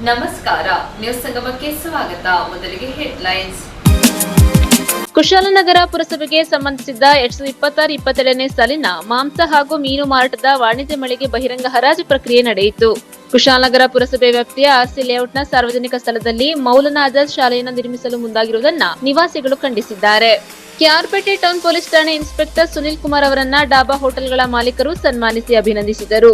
ನಮಸ್ಕಾರ, ನ್ಯೂಸ್ ಸಂಗಮಕ್ಕೆ ಸ್ವಾಗತ. ಮೊದಲಿಗೆ ಹೆಡ್ಲೈನ್ಸ್. ಕುಶಾಲನಗರ ಪುರಸಭೆಗೆ ಸಂಬಂಧಿಸಿದ 2026-27ನೇ ಸಾಲಿನ ಮಾಂಸ ಹಾಗೂ ಮೀನು ಮಾರಾಟದ ವಾಣಿಜ್ಯ ಮಳಿಗೆ ಬಹಿರಂಗ ಹರಾಜು ಪ್ರಕ್ರಿಯೆ ನಡೆಯಿತು. ಕುಶಾಲನಗರ ಪುರಸಭೆ ವ್ಯಾಪ್ತಿಯ ಆರ್ಸಿ ಲೇಔಟ್ನ ಸಾರ್ವಜನಿಕ ಸ್ಥಳದಲ್ಲಿ ಮೌಲಾನಾ ಆಜಾದ್ ಶಾಲೆಯನ್ನು ನಿರ್ಮಿಸಲು ಮುಂದಾಗಿರುವುದನ್ನು ನಿವಾಸಿಗಳು ಖಂಡಿಸಿದ್ದಾರೆ. ಕೆಆರ್ಪೇಟೆ ಟೌನ್ ಪೊಲೀಸ್ ಠಾಣೆ ಇನ್ಸ್ಪೆಕ್ಟರ್ ಸುನಿಲ್ ಕುಮಾರ್ ಅವರನ್ನ ಡಾಬಾ ಹೋಟೆಲ್ಗಳ ಮಾಲೀಕರು ಸನ್ಮಾನಿಸಿ ಅಭಿನಂದಿಸಿದರು.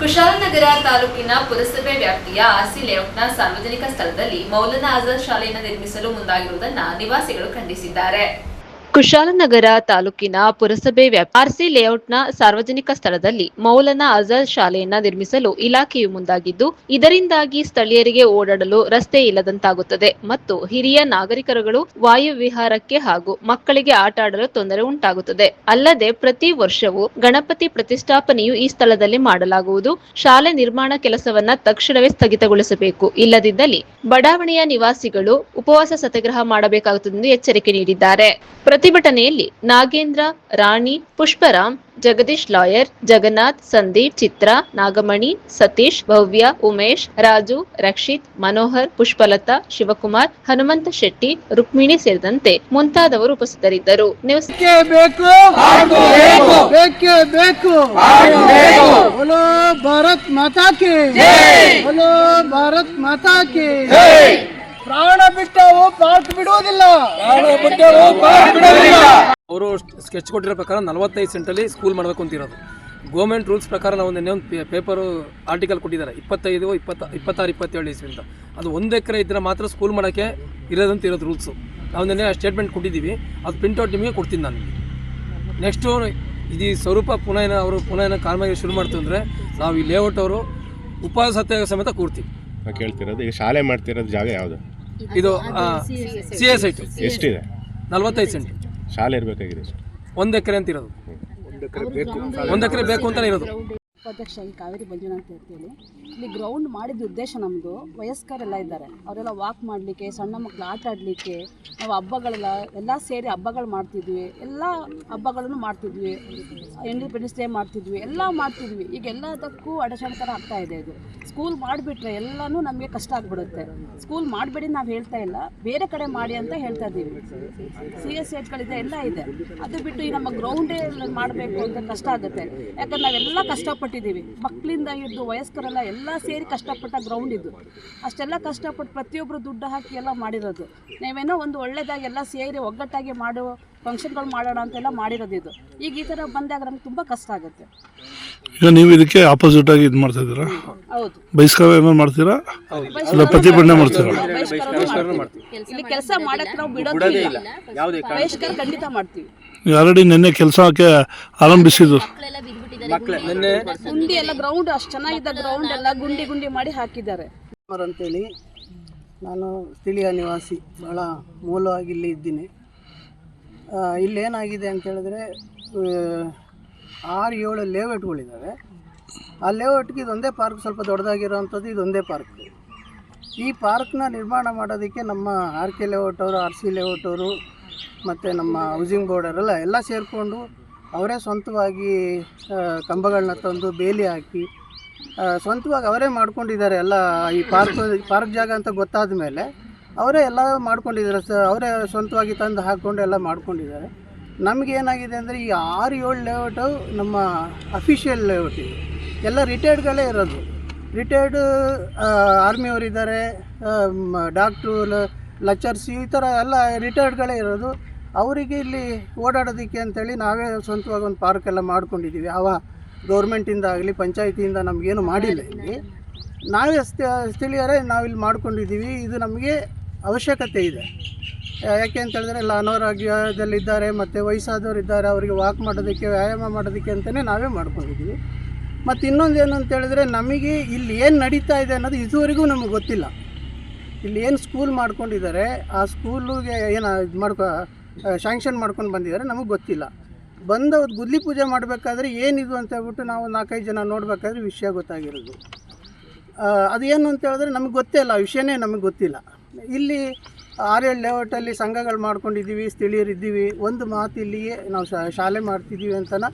ಕುಶಾಲನಗರ ತಾಲೂಕಿನ ಪುರಸಭೆ ವ್ಯಾಪ್ತಿಯ ಆರ್ಸಿ ಲೇಔಟ್ನ ಸಾರ್ವಜನಿಕ ಸ್ಥಳದಲ್ಲಿ ಮೌಲಾನಾ ಆಜಾದ್ ಶಾಲೆಯನ್ನು ನಿರ್ಮಿಸಲು ಮುಂದಾಗಿರುವುದನ್ನು ನಿವಾಸಿಗಳು ಖಂಡಿಸಿದ್ದಾರೆ. ಕುಶಾಲನಗರ ತಾಲೂಕಿನ ಪುರಸಭೆ ಆರ್ಸಿ ಲೇಔಟ್ನ ಸಾರ್ವಜನಿಕ ಸ್ಥಳದಲ್ಲಿ ಮೌಲಾನಾ ಆಜಾದ್ ಶಾಲೆಯನ್ನ ನಿರ್ಮಿಸಲು ಇಲಾಖೆಯು ಮುಂದಾಗಿದ್ದು, ಇದರಿಂದಾಗಿ ಸ್ಥಳೀಯರಿಗೆ ಓಡಾಡಲು ರಸ್ತೆ ಇಲ್ಲದಂತಾಗುತ್ತದೆ ಮತ್ತು ಹಿರಿಯ ನಾಗರಿಕರುಗಳು ವಾಯು ವಿಹಾರಕ್ಕೆ ಹಾಗೂ ಮಕ್ಕಳಿಗೆ ಆಟ ಆಡಲು ತೊಂದರೆ ಉಂಟಾಗುತ್ತದೆ. ಅಲ್ಲದೆ ಪ್ರತಿ ವರ್ಷವೂ ಗಣಪತಿ ಪ್ರತಿಷ್ಠಾಪನೆಯು ಈ ಸ್ಥಳದಲ್ಲಿ ಮಾಡಲಾಗುವುದು. ಶಾಲೆ ನಿರ್ಮಾಣ ಕೆಲಸವನ್ನ ತಕ್ಷಣವೇ ಸ್ಥಗಿತಗೊಳಿಸಬೇಕು. ಇಲ್ಲದಿದ್ದಲ್ಲಿ ಬಡಾವಣೆಯ ನಿವಾಸಿಗಳು ಉಪವಾಸ ಸತ್ಯಾಗ್ರಹ ಮಾಡಬೇಕಾಗುತ್ತದೆ ಎಂದು ಎಚ್ಚರಿಕೆ ನೀಡಿದ್ದಾರೆ. ಪ್ರತಿಭಟನೆಯಲ್ಲಿ ನಾಗೇಂದ್ರ, ರಾಣಿ, ಪುಷ್ಪರಾಮ್, ಜಗದೀಶ್ ಲಾಯರ್, ಜಗನ್ನಾಥ್, ಸಂದೀಪ್, ಚಿತ್ರ, ನಾಗಮಣಿ, ಸತೀಶ್, ಭವ್ಯ, ಉಮೇಶ್, ರಾಜು, ರಕ್ಷಿತ್, ಮನೋಹರ್, ಪುಷ್ಪಲತಾ, ಶಿವಕುಮಾರ್, ಹನುಮಂತ ಶೆಟ್ಟಿ, ರುಕ್ಮಿಣಿ ಸೇರಿದಂತೆ ಮುಂತಾದವರು ಉಪಸ್ಥಿತರಿದ್ದರು. ಪ್ರಾಣ ಬಿಟ್ಟವು ಪಾಠ ಬಿಡುವುದಿಲ್ಲ. ಅವರು ಸ್ಕೆಚ್ ಕೊಟ್ಟಿರೋ ಪ್ರಕಾರ 45 ಸೆಂಟಲ್ಲಿ ಸ್ಕೂಲ್ ಮಾಡಬೇಕು ಅಂತಿರೋದು. ಗೌರ್ಮೆಂಟ್ ರೂಲ್ಸ್ ಪ್ರಕಾರ ನಾವು ನಿನ್ನೆ ಒಂದು ಪೇಪರು ಆರ್ಟಿಕಲ್ ಕೊಟ್ಟಿದ್ದಾರೆ 25, 26, 27 ಇಸ್ವಿಂದ. ಅದು 1 ಎಕರೆ ಇದ್ದರೆ ಮಾತ್ರ ಸ್ಕೂಲ್ ಮಾಡೋಕ್ಕೆ ಇರೋದಂತ ಇರೋದು ರೂಲ್ಸು. ನಾವು ನಿನ್ನೆ ಸ್ಟೇಟ್ಮೆಂಟ್ ಕೊಟ್ಟಿದ್ದೀವಿ, ಅದು ಪ್ರಿಂಟ್ಔಟ್ ನಿಮಗೆ ಕೊಡ್ತೀನಿ ನಾನು. ನೆಕ್ಸ್ಟು ಇದು ಸ್ವರೂಪ ಪುನಃ ಕಾಮಗಾರಿ ಶುರು ಮಾಡ್ತೀವಿ ಅಂದರೆ ನಾವು ಈ ಲೇಔಟ್ ಅವರು ಉಪವಾಸ ಸತ್ಯಾಗ್ರಹ ಸಮೇತ ಕೂರ್ತೀವಿ. ಕೇಳ್ತಿರೋದು ಈಗ ಶಾಲೆ ಮಾಡ್ತಿರೋದು ಜಾಗ ಯಾವುದು? ಇದು ಸಿ ಎಸ್ ಐಟು ಎಷ್ಟಿದೆ? 45 ಸೆಂಟ್ ಶಾಲೆ ಇರಬೇಕಾಗಿದೆ. 1 ಎಕರೆ ಅಂತ ಇರೋದು. 1 ಎಕರೆ ಬೇಕು ಅಂತಾನೆ ಇರೋದು. ಉಪಾಧ್ಯಕ್ಷ ಕಾವೇರಿ ಮಂಜುನಾಥ್ ಅಂತೇಳಿ. ಇಲ್ಲಿ ಗ್ರೌಂಡ್ ಮಾಡಿದ ಉದ್ದೇಶ ನಮ್ಮದು, ವಯಸ್ಕರೆಲ್ಲ ಇದ್ದಾರೆ, ಅವರೆಲ್ಲ ವಾಕ್ ಮಾಡಲಿಕ್ಕೆ, ಸಣ್ಣ ಮಕ್ಕಳು ಆಟ ಆಡಲಿಕ್ಕೆ, ನಾವು ಹಬ್ಬಗಳೆಲ್ಲ ಸೇರಿ ಹಬ್ಬಗಳು ಮಾಡ್ತಿದ್ವಿ, ಎಲ್ಲ ಹಬ್ಬಗಳನ್ನು ಮಾಡ್ತಿದ್ವಿ, ಇಂಡಿಪೆಂಡೆನ್ಸ್ ಡೇ ಮಾಡ್ತಿದ್ವಿ, ಎಲ್ಲ ಮಾಡ್ತಿದ್ವಿ. ಈಗ ಎಲ್ಲದಕ್ಕೂ ಅಡಚಣೆತರ ಆಗ್ತಾ ಇದೆ. ಇದು ಸ್ಕೂಲ್ ಮಾಡಿಬಿಟ್ರೆ ಎಲ್ಲನೂ ನಮಗೆ ಕಷ್ಟ ಆಗಿಬಿಡುತ್ತೆ. ಸ್ಕೂಲ್ ಮಾಡಬೇಡಿ ನಾವು ಹೇಳ್ತಾ ಇಲ್ಲ, ಬೇರೆ ಕಡೆ ಮಾಡಿ ಅಂತ ಹೇಳ್ತಾ ಇದ್ದೀವಿ. CS ಏಟ್ಗಳಿದೆ, ಎಲ್ಲ ಇದೆ. ಅದು ಬಿಟ್ಟು ಈ ನಮ್ಮ ಗ್ರೌಂಡೇ ಮಾಡಬೇಕು ಅಂತ ಕಷ್ಟ ಆಗುತ್ತೆ. ಯಾಕಂದ್ರೆ ನಾವೆಲ್ಲ ಕಷ್ಟಪಟ್ಟಿದ್ದೀವಿ, ಮಕ್ಕಳಿಂದ ಹಿಡಿದು ವಯಸ್ಕರೆಲ್ಲ ಎಲ್ಲ ಸೇರಿ ಕಷ್ಟಪಟ್ಟ ಗ್ರೌಂಡ್ ಇದು. ಅಷ್ಟೆಲ್ಲ ಕಷ್ಟಪಟ್ಟು ಪ್ರತಿಯೊಬ್ಬರು ದುಡ್ಡು ಹಾಕಿ ಎಲ್ಲ ಮಾಡಿರೋದು. ನೀವೇನೋ ಒಂದು ಒಳ್ಳೆಯದಾಗಿ ಎಲ್ಲ ಸೇರಿ ಒಗ್ಗಟ್ಟಾಗಿ ಮಾಡುವ ಫಂಕ್ಷನ್ಗಳು ಮಾಡೋಣ ಅಂತೆಲ್ಲ ಮಾಡಿರೋದು. ಇದು ಈಗ ಈ ಥರ ಬಂದಾಗ ನಮ್ಗೆ ತುಂಬ ಕಷ್ಟ ಆಗುತ್ತೆ. ಈಗ ನೀವು ಇದಕ್ಕೆ ಆಪೋಸಿಟ್ ಆಗಿ ಇದು ಮಾಡ್ತಾ ಇದ್ದೀರಾ? ಹೌದು, ಬಹಿಷ್ಕಾರ ಮಾಡ್ತೀರಾ ಇಲ್ಲ ಪ್ರತಿಭಟನೆ ಮಾಡ್ತೀರಾ? ಇಲ್ಲಿ ಕೆಲಸ ಮಾಡಕ್ಕೆ ನಾವು ಬಿಡೋದಿಲ್ಲ, ಬಹಿಷ್ಕಾರ ಖಂಡಿತ ಮಾಡ್ತೀವಿ. ಆಲ್ರೆಡಿ ನಿನ್ನೆ ಕೆಲಸಕ್ಕೆ ಆರಂಭಿಸಿದ್ರು. ಗುಂಡಿ ಎಲ್ಲ ಗ್ರೌಂಡ್ ಅಷ್ಟು ಚೆನ್ನಾಗಿದ್ದ ಗ್ರೌಂಡ್ ಎಲ್ಲ ಗುಂಡಿ ಮಾಡಿ ಹಾಕಿದ್ದಾರೆ ಅಂತೇಳಿ. ನಾನು ಸ್ಥಳೀಯ ನಿವಾಸಿ, ಭಾಳ ಮೂಲವಾಗಿ ಇಲ್ಲಿ ಇದ್ದೀನಿ. ಇಲ್ಲೇನಾಗಿದೆ ಅಂತ ಹೇಳಿದ್ರೆ 6-7 ಲೇಔಟ್ಗಳಿದ್ದಾವೆ. ಆ ಲೇಔಟ್ಗೆ ಇದೊಂದೇ ಪಾರ್ಕ್, ಸ್ವಲ್ಪ ದೊಡ್ಡದಾಗಿರೋವಂಥದ್ದು ಇದೊಂದೇ ಪಾರ್ಕ್. ಈ ಪಾರ್ಕ್ನ ನಿರ್ಮಾಣ ಮಾಡೋದಕ್ಕೆ ನಮ್ಮ RK ಲೇಔಟ್ ಅವರು, RC ಲೇಔಟ್ ಅವರು ಮತ್ತು ನಮ್ಮ ಹೌಸಿಂಗ್ ಬೋರ್ಡರೆಲ್ಲ ಎಲ್ಲ ಸೇರಿಕೊಂಡು ಅವರೇ ಸ್ವಂತವಾಗಿ ಕಂಬಗಳನ್ನ ತಂದು ಬೇಲಿ ಹಾಕಿ ಸ್ವಂತವಾಗಿ ಅವರೇ ಮಾಡ್ಕೊಂಡಿದ್ದಾರೆ. ಎಲ್ಲ ಈ ಪಾರ್ಕ್ ಜಾಗ ಅಂತ ಗೊತ್ತಾದ ಮೇಲೆ ಅವರೇ ಎಲ್ಲ ಮಾಡ್ಕೊಂಡಿದ್ದಾರೆ. ಅವರೇ ಸ್ವಂತವಾಗಿ ತಂದು ಹಾಕ್ಕೊಂಡು ಎಲ್ಲ ಮಾಡ್ಕೊಂಡಿದ್ದಾರೆ. ನಮಗೇನಾಗಿದೆ ಅಂದರೆ ಈ 6-7 ಲೇಔಟು ನಮ್ಮ ಅಫಿಷಿಯಲ್ ಲೇಔಟ್, ಇದು ಎಲ್ಲ ರಿಟೈರ್ಡ್ಗಳೇ ಇರೋದು. ರಿಟೈರ್ಡ್ ಆರ್ಮಿಯವರಿದ್ದಾರೆ, ಡಾಕ್ಟ್ರು, ಲೆಕ್ಚರ್ಸ್, ಈ ಥರ ಎಲ್ಲ ರಿಟೈರ್ಡ್ಗಳೇ ಇರೋದು. ಅವರಿಗೆ ಇಲ್ಲಿ ಓಡಾಡೋದಕ್ಕೆ ಅಂತೇಳಿ ನಾವೇ ಸ್ವಂತವಾಗಿ ಒಂದು ಪಾರ್ಕ್ ಎಲ್ಲ ಮಾಡ್ಕೊಂಡಿದ್ದೀವಿ. ಗೌರ್ಮೆಂಟಿಂದ ಆಗಲಿ ಪಂಚಾಯತಿಯಿಂದ ನಮಗೇನು ಮಾಡಿಲ್ಲ. ಇಲ್ಲಿ ನಾವೇ ಸ್ಥಳೀಯರೇ ನಾವಿಲ್ಲಿ ಮಾಡ್ಕೊಂಡಿದ್ದೀವಿ. ಇದು ನಮಗೆ ಅವಶ್ಯಕತೆ ಇದೆ. ಯಾಕೆ ಅಂತ ಹೇಳಿದ್ರೆ ಎಲ್ಲ ಅನಾರೋಗ್ಯದಲ್ಲಿದ್ದಾರೆ ಮತ್ತು ವಯಸ್ಸಾದವರು ಇದ್ದಾರೆ, ಅವರಿಗೆ ವಾಕ್ ಮಾಡೋದಕ್ಕೆ, ವ್ಯಾಯಾಮ ಮಾಡೋದಕ್ಕೆ ಅಂತಲೇ ನಾವೇ ಮಾಡ್ಕೊಂಡಿದ್ದೀವಿ. ಮತ್ತು ಇನ್ನೊಂದು ಏನು ಅಂತ ಹೇಳಿದ್ರೆ, ನಮಗೆ ಇಲ್ಲಿ ಏನು ನಡೀತಾ ಇದೆ ಅನ್ನೋದು ಇದುವರೆಗೂ ನಮಗೆ ಗೊತ್ತಿಲ್ಲ. ಇಲ್ಲಿ ಏನು ಸ್ಕೂಲ್ ಮಾಡ್ಕೊಂಡಿದ್ದಾರೆ, ಆ ಸ್ಕೂಲಿಗೆ ಏನು ಇದು ಶಾಂಕ್ಷನ್ ಮಾಡ್ಕೊಂಡು ಬಂದಿದ್ದಾರೆ, ನಮಗೆ ಗೊತ್ತಿಲ್ಲ. ಬಂದು ಗುದ್ಲಿ ಪೂಜೆ ಮಾಡಬೇಕಾದ್ರೆ ಏನಿದು ಅಂತ ಹೇಳ್ಬಿಟ್ಟು ನಾವು 4-5 ಜನ ನೋಡಬೇಕಾದ್ರೆ ವಿಷಯ ಗೊತ್ತಾಗಿರೋದು. ಅದೇನು ಅಂತ ಹೇಳಿದ್ರೆ ನಮಗೆ ಗೊತ್ತೇ ಇಲ್ಲ, ಆ ವಿಷಯನೇ ನಮಗೆ ಗೊತ್ತಿಲ್ಲ. ಇಲ್ಲಿ RL ಲೇಔಟಲ್ಲಿ ಸಂಘಗಳು ಮಾಡ್ಕೊಂಡಿದ್ದೀವಿ, ಸ್ಥಳೀಯರಿದ್ದೀವಿ, ಒಂದು ಮಾತು ಇಲ್ಲಿಗೆ ನಾವು ಶಾಲೆ ಮಾಡ್ತಿದ್ದೀವಿ ಅಂತನ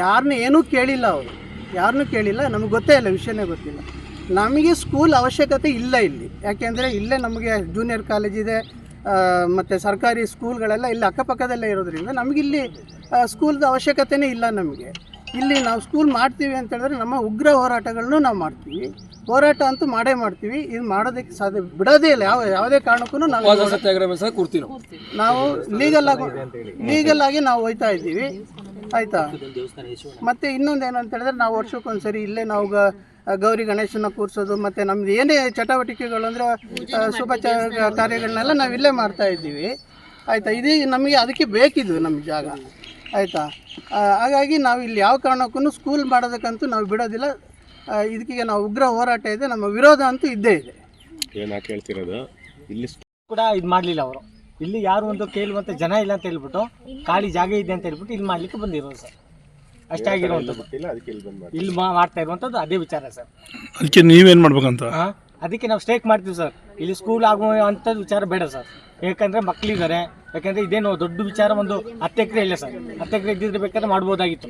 ಯಾರನ್ನೂ ಏನೂ ಕೇಳಿಲ್ಲ. ಅವರು ಯಾರನ್ನೂ ಕೇಳಿಲ್ಲ, ನಮಗೆ ಗೊತ್ತೇ ಇಲ್ಲ, ವಿಷಯನೇ ಗೊತ್ತಿಲ್ಲ. ನಮಗೆ ಸ್ಕೂಲ್ ಅವಶ್ಯಕತೆ ಇಲ್ಲ ಇಲ್ಲಿ. ಯಾಕೆಂದರೆ ಇಲ್ಲೇ ನಮಗೆ ಜೂನಿಯರ್ ಕಾಲೇಜ್ ಇದೆ ಮತ್ತು ಸರ್ಕಾರಿ ಸ್ಕೂಲ್ಗಳೆಲ್ಲ ಇಲ್ಲಿ ಅಕ್ಕಪಕ್ಕದಲ್ಲೇ ಇರೋದ್ರಿಂದ ನಮಗಿಲ್ಲಿ ಸ್ಕೂಲ್ದ ಅವಶ್ಯಕತೆಯೇ ಇಲ್ಲ. ನಮಗೆ ಇಲ್ಲಿ ನಾವು ಸ್ಕೂಲ್ ಮಾಡ್ತೀವಿ ಅಂತ ಹೇಳಿದ್ರೆ ನಮ್ಮ ಉಗ್ರ ಹೋರಾಟಗಳನ್ನು ನಾವು ಮಾಡ್ತೀವಿ. ಹೋರಾಟ ಅಂತೂ ಮಾಡೇ ಮಾಡ್ತೀವಿ. ಇದು ಮಾಡೋದಕ್ಕೆ ಸಾಧ್ಯ ಬಿಡೋದೇ ಇಲ್ಲ. ಯಾವುದೇ ಕಾರಣಕ್ಕೂ ನಾವು ಲೀಗಲ್ ಆಗಿ ನಾವು ಹೋಯ್ತಾ ಇದ್ದೀವಿ, ಆಯಿತಾ. ಮತ್ತು ಇನ್ನೊಂದು ಏನಂತ ಹೇಳಿದ್ರೆ ನಾವು ವರ್ಷಕ್ಕೊಂದ್ಸರಿ ಇಲ್ಲೇ ನಾವು ಗೌರಿ ಗಣೇಶನ ಕೂರಿಸೋದು ಮತ್ತು ನಮ್ದು ಏನೇ ಚಟುವಟಿಕೆಗಳು ಅಂದರೆ ಶುಭ ಕಾರ್ಯಗಳನ್ನೆಲ್ಲ ನಾವು ಇಲ್ಲೇ ಮಾಡ್ತಾ ಇದ್ದೀವಿ, ಆಯಿತಾ. ಇದು ನಮಗೆ ಅದಕ್ಕೆ ಬೇಕಿದ್ದು ನಮ್ಮ ಜಾಗ, ಆಯಿತಾ. ಹಾಗಾಗಿ ನಾವು ಇಲ್ಲಿ ಯಾವ ಕಾರಣಕ್ಕೂ ಸ್ಕೂಲ್ ಮಾಡೋದಕ್ಕಂತೂ ನಾವು ಬಿಡೋದಿಲ್ಲ. ಇದಕ್ಕೆ ನಾವು ಉಗ್ರ ಹೋರಾಟ ಇದೆ, ನಮ್ಮ ವಿರೋಧ ಅಂತೂ ಇದ್ದೇ ಇದೆ. ಏನು ಕೇಳ್ತಿರೋದು ಇಲ್ಲಿ ಕೂಡ ಇದು ಮಾಡಲಿಲ್ಲ ಅವರು. ಇಲ್ಲಿ ಯಾರು ಒಂದು ಕೇಳುವಂಥ ಜನ ಇಲ್ಲ ಅಂತ ಹೇಳ್ಬಿಟ್ಟು ಖಾಲಿ ಜಾಗ ಇದೆ ಅಂತ ಹೇಳ್ಬಿಟ್ಟು ಇಲ್ಲಿ ಮಾಡಲಿಕ್ಕೆ ಬಂದಿರೋದು ಸರ್. ಅಷ್ಟೇ ಆಗಿರುವಂಥದ್ದು. ಇಲ್ಲಿ ಮಾಡ್ತಾ ಇರುವಂಥದ್ದು ಅದೇ ವಿಚಾರ ಸರ್. ಅದಕ್ಕೆ ನೀವೇನು ಮಾಡ್ಬೇಕಂತ? ಅದಕ್ಕೆ ನಾವು ಸ್ಟ್ರೈಕ್ ಮಾಡ್ತೀವಿ ಸರ್. ಇಲ್ಲಿ ಸ್ಕೂಲ್ ಆಗುವಂಥದ್ದು ವಿಚಾರ ಬೇಡ ಸರ್. ಯಾಕಂದರೆ ಮಕ್ಕಳಿದ್ದಾರೆ. ಯಾಕಂದರೆ ಇದೇನು ದೊಡ್ಡ ವಿಚಾರ, ಒಂದು 10 ಎಕರೆ ಇಲ್ಲ ಸರ್. 10 ಎಕರೆ ಇದ್ದಿದ್ರೆ ಬೇಕಾದ್ರೆ ಮಾಡ್ಬೋದಾಗಿತ್ತು.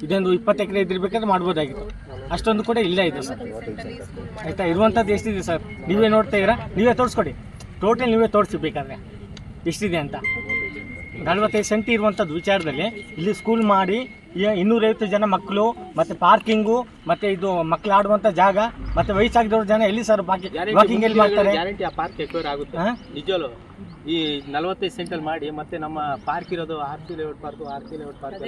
ಇದೊಂದು 20 ಎಕರೆ ಇದ್ದಿರ್ಬೇಕಾದ್ರೆ ಮಾಡ್ಬೋದಾಗಿತ್ತು. ಅಷ್ಟೊಂದು ಕೂಡ ಇಲ್ಲ ಇದು ಸರ್, ಆಯಿತಾ. ಇರುವಂಥದ್ದು ಎಷ್ಟಿದೆ ಸರ್ ನೀವೇ ನೋಡ್ತಾ ಇದ್ದೀರಾ, ನೀವೇ ತೋರಿಸ್ಕೊಡಿ. ಟೋಟಲ್ ನೀವೇ ತೋರಿಸಿ ಬೇಕಾದ್ರೆ ಎಷ್ಟಿದೆ ಅಂತ. 45 ಸೆಂಟಿ ಇರುವಂಥದ್ದು ವಿಚಾರದಲ್ಲಿ ಇಲ್ಲಿ ಸ್ಕೂಲ್ ಮಾಡಿ 250 ಜನ ಮಕ್ಕಳು, ಮತ್ತು ಪಾರ್ಕಿಂಗು, ಮತ್ತು ಇದು ಮಕ್ಕಳು ಆಡುವಂಥ ಜಾಗ, ಮತ್ತು ವಯಸ್ಸಾಗಿದ್ದವ್ರ ಜನ ಎಲ್ಲಿ ಸರ್ ವಾಕಿಂಗ್ ಎಲ್ಲಿ ಮಾಡ್ತಾರೆ? ಗ್ಯಾರಂಟಿ ಆ ಪಾರ್ಕ್ ಎಕ್ವೈರ್ ಆಗುತ್ತೆ ನಿಜವಲ್ಲ. ಈ 45 ಸೆಂಟಲ್ಲಿ ಮಾಡಿ ಮತ್ತೆ ನಮ್ಮ ಪಾರ್ಕ್ ಇರೋದು RC ಲೇಔಟ್ ಪಾರ್ಕ್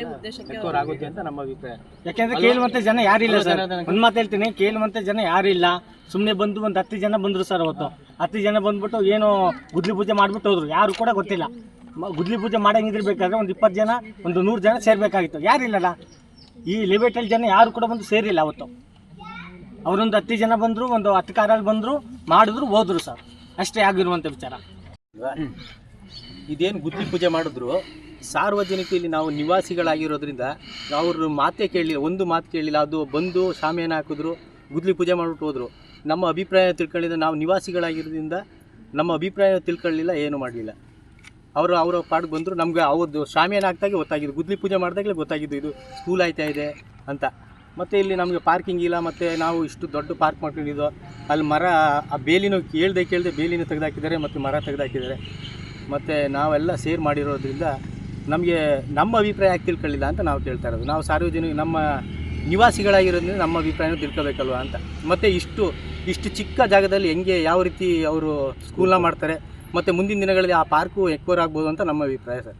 ಎಕ್ವೈರ್ ಆಗುತ್ತೆ ಅಂತ ನಮ್ಮ ಅಭಿಪ್ರಾಯ. ಯಾಕೆಂದ್ರೆ ಕೇಳುವಂಥ ಜನ ಯಾರಿಲ್ಲ ಸರ್. ಒಂದು ಮಾತು ಹೇಳ್ತೀನಿ, ಕೇಳುವಂಥ ಜನ ಯಾರಿಲ್ಲ. ಸುಮ್ಮನೆ ಬಂದು ಒಂದು 10 ಜನ ಬಂದರು ಸರ್. ಅವತ್ತು 10 ಜನ ಬಂದ್ಬಿಟ್ಟು ಏನೋ ಗುದ್ಲಿ ಪೂಜೆ ಮಾಡಿಬಿಟ್ಟು ಹೋದ್ರು. ಯಾರು ಕೂಡ ಗೊತ್ತಿಲ್ಲ. ಗುದ್ಲಿ ಪೂಜೆ ಮಾಡಂಗಿದ್ರಬೇಕಾದ್ರೆ ಒಂದು 20 ಜನ, ಒಂದು 100 ಜನ ಸೇರಬೇಕಾಗಿತ್ತು. ಯಾರಿಲ್ಲಲ್ಲ. ಈ ಲಿಮಿಟಲ್ಲಿ ಜನ ಯಾರು ಕೂಡ ಬಂದು ಸೇರಿಲ್ಲ ಅವತ್ತು. ಅವರೊಂದು 10 ಜನ ಬಂದರು, ಒಂದು 10 ಕಾರಲ್ಲಿ ಬಂದರು, ಮಾಡಿದ್ರು, ಹೋದ್ರು ಸರ್. ಅಷ್ಟೇ ಆಗಿರುವಂಥ ವಿಚಾರ. ಇದೇನು ಗುದ್ಲಿ ಪೂಜೆ ಮಾಡಿದ್ರು ಸಾರ್ವಜನಿಕ ಇಲ್ಲಿ ನಾವು ನಿವಾಸಿಗಳಾಗಿರೋದ್ರಿಂದ ಅವ್ರ ಮಾತೇ ಕೇಳಲಿಲ್ಲ, ಒಂದು ಮಾತು ಕೇಳಲಿಲ್ಲ. ಅದು ಬಂದು ಶಾಮಿಯಾನ ಹಾಕಿದ್ರು, ಗುದ್ಲಿ ಪೂಜೆ ಮಾಡಿಬಿಟ್ಟು ಹೋದರು. ನಮ್ಮ ಅಭಿಪ್ರಾಯ ತಿಳ್ಕೊಳ್ಳಿಲ್ಲ. ನಾವು ನಿವಾಸಿಗಳಾಗಿರೋದ್ರಿಂದ ನಮ್ಮ ಅಭಿಪ್ರಾಯ ತಿಳ್ಕೊಳ್ಳಲಿಲ್ಲ, ಏನು ಮಾಡಲಿಲ್ಲ. ಅವರ ಪಾಡಿಗೆ ಬಂದರು. ನಮ್ಗೆ ಅವ್ರದ್ದು ಶಾಮಿಯಾನ ಹಾಕ್ದಾಗೆ ಗೊತ್ತಾಗಿದ್ದು, ಗುದ್ಲಿ ಪೂಜೆ ಮಾಡಿದಾಗಲೇ ಗೊತ್ತಾಗಿದ್ದು ಇದು ಸ್ಕೂಲ್ ಆಯ್ತಾ ಇದೆ ಅಂತ. ಮತ್ತು ಇಲ್ಲಿ ನಮಗೆ ಪಾರ್ಕಿಂಗ್ ಇಲ್ಲ. ಮತ್ತು ನಾವು ಇಷ್ಟು ದೊಡ್ಡ ಪಾರ್ಕ್ ಮಾಡ್ಕೊಂಡಿದ್ದು, ಅಲ್ಲಿ ಮರ ಆ ಬೇಲಿನೂ ಕೇಳದೆ ಬೇಲಿನೂ ತೆಗೆದಾಕಿದ್ದಾರೆ ಮತ್ತು ಮರ ತೆಗೆದಾಕಿದ್ದಾರೆ. ಮತ್ತು ನಾವೆಲ್ಲ ಸೇರ್ ಮಾಡಿರೋದ್ರಿಂದ ನಮಗೆ ನಮ್ಮ ಅಭಿಪ್ರಾಯ ಯಾಕೆ ತಿಳ್ಕೊಳ್ಳಿಲ್ಲ ಅಂತ ನಾವು ಕೇಳ್ತಾ ಇರೋದು. ನಾವು ಸಾರ್ವಜನಿಕ ನಮ್ಮ ನಿವಾಸಿಗಳಾಗಿರೋದ್ರಿಂದ ನಮ್ಮ ಅಭಿಪ್ರಾಯನೂ ತಿಳ್ಕೊಬೇಕಲ್ವ ಅಂತ. ಮತ್ತು ಇಷ್ಟು ಚಿಕ್ಕ ಜಾಗದಲ್ಲಿ ಹೆಂಗೆ ಯಾವ ರೀತಿ ಅವರು ಸ್ಕೂಲ್ನ ಮಾಡ್ತಾರೆ, ಮತ್ತು ಮುಂದಿನ ದಿನಗಳಲ್ಲಿ ಆ ಪಾರ್ಕು ಎಕ್ವೈರ್ ಆಗ್ಬೋದು ಅಂತ ನಮ್ಮ ಅಭಿಪ್ರಾಯ ಸರ್.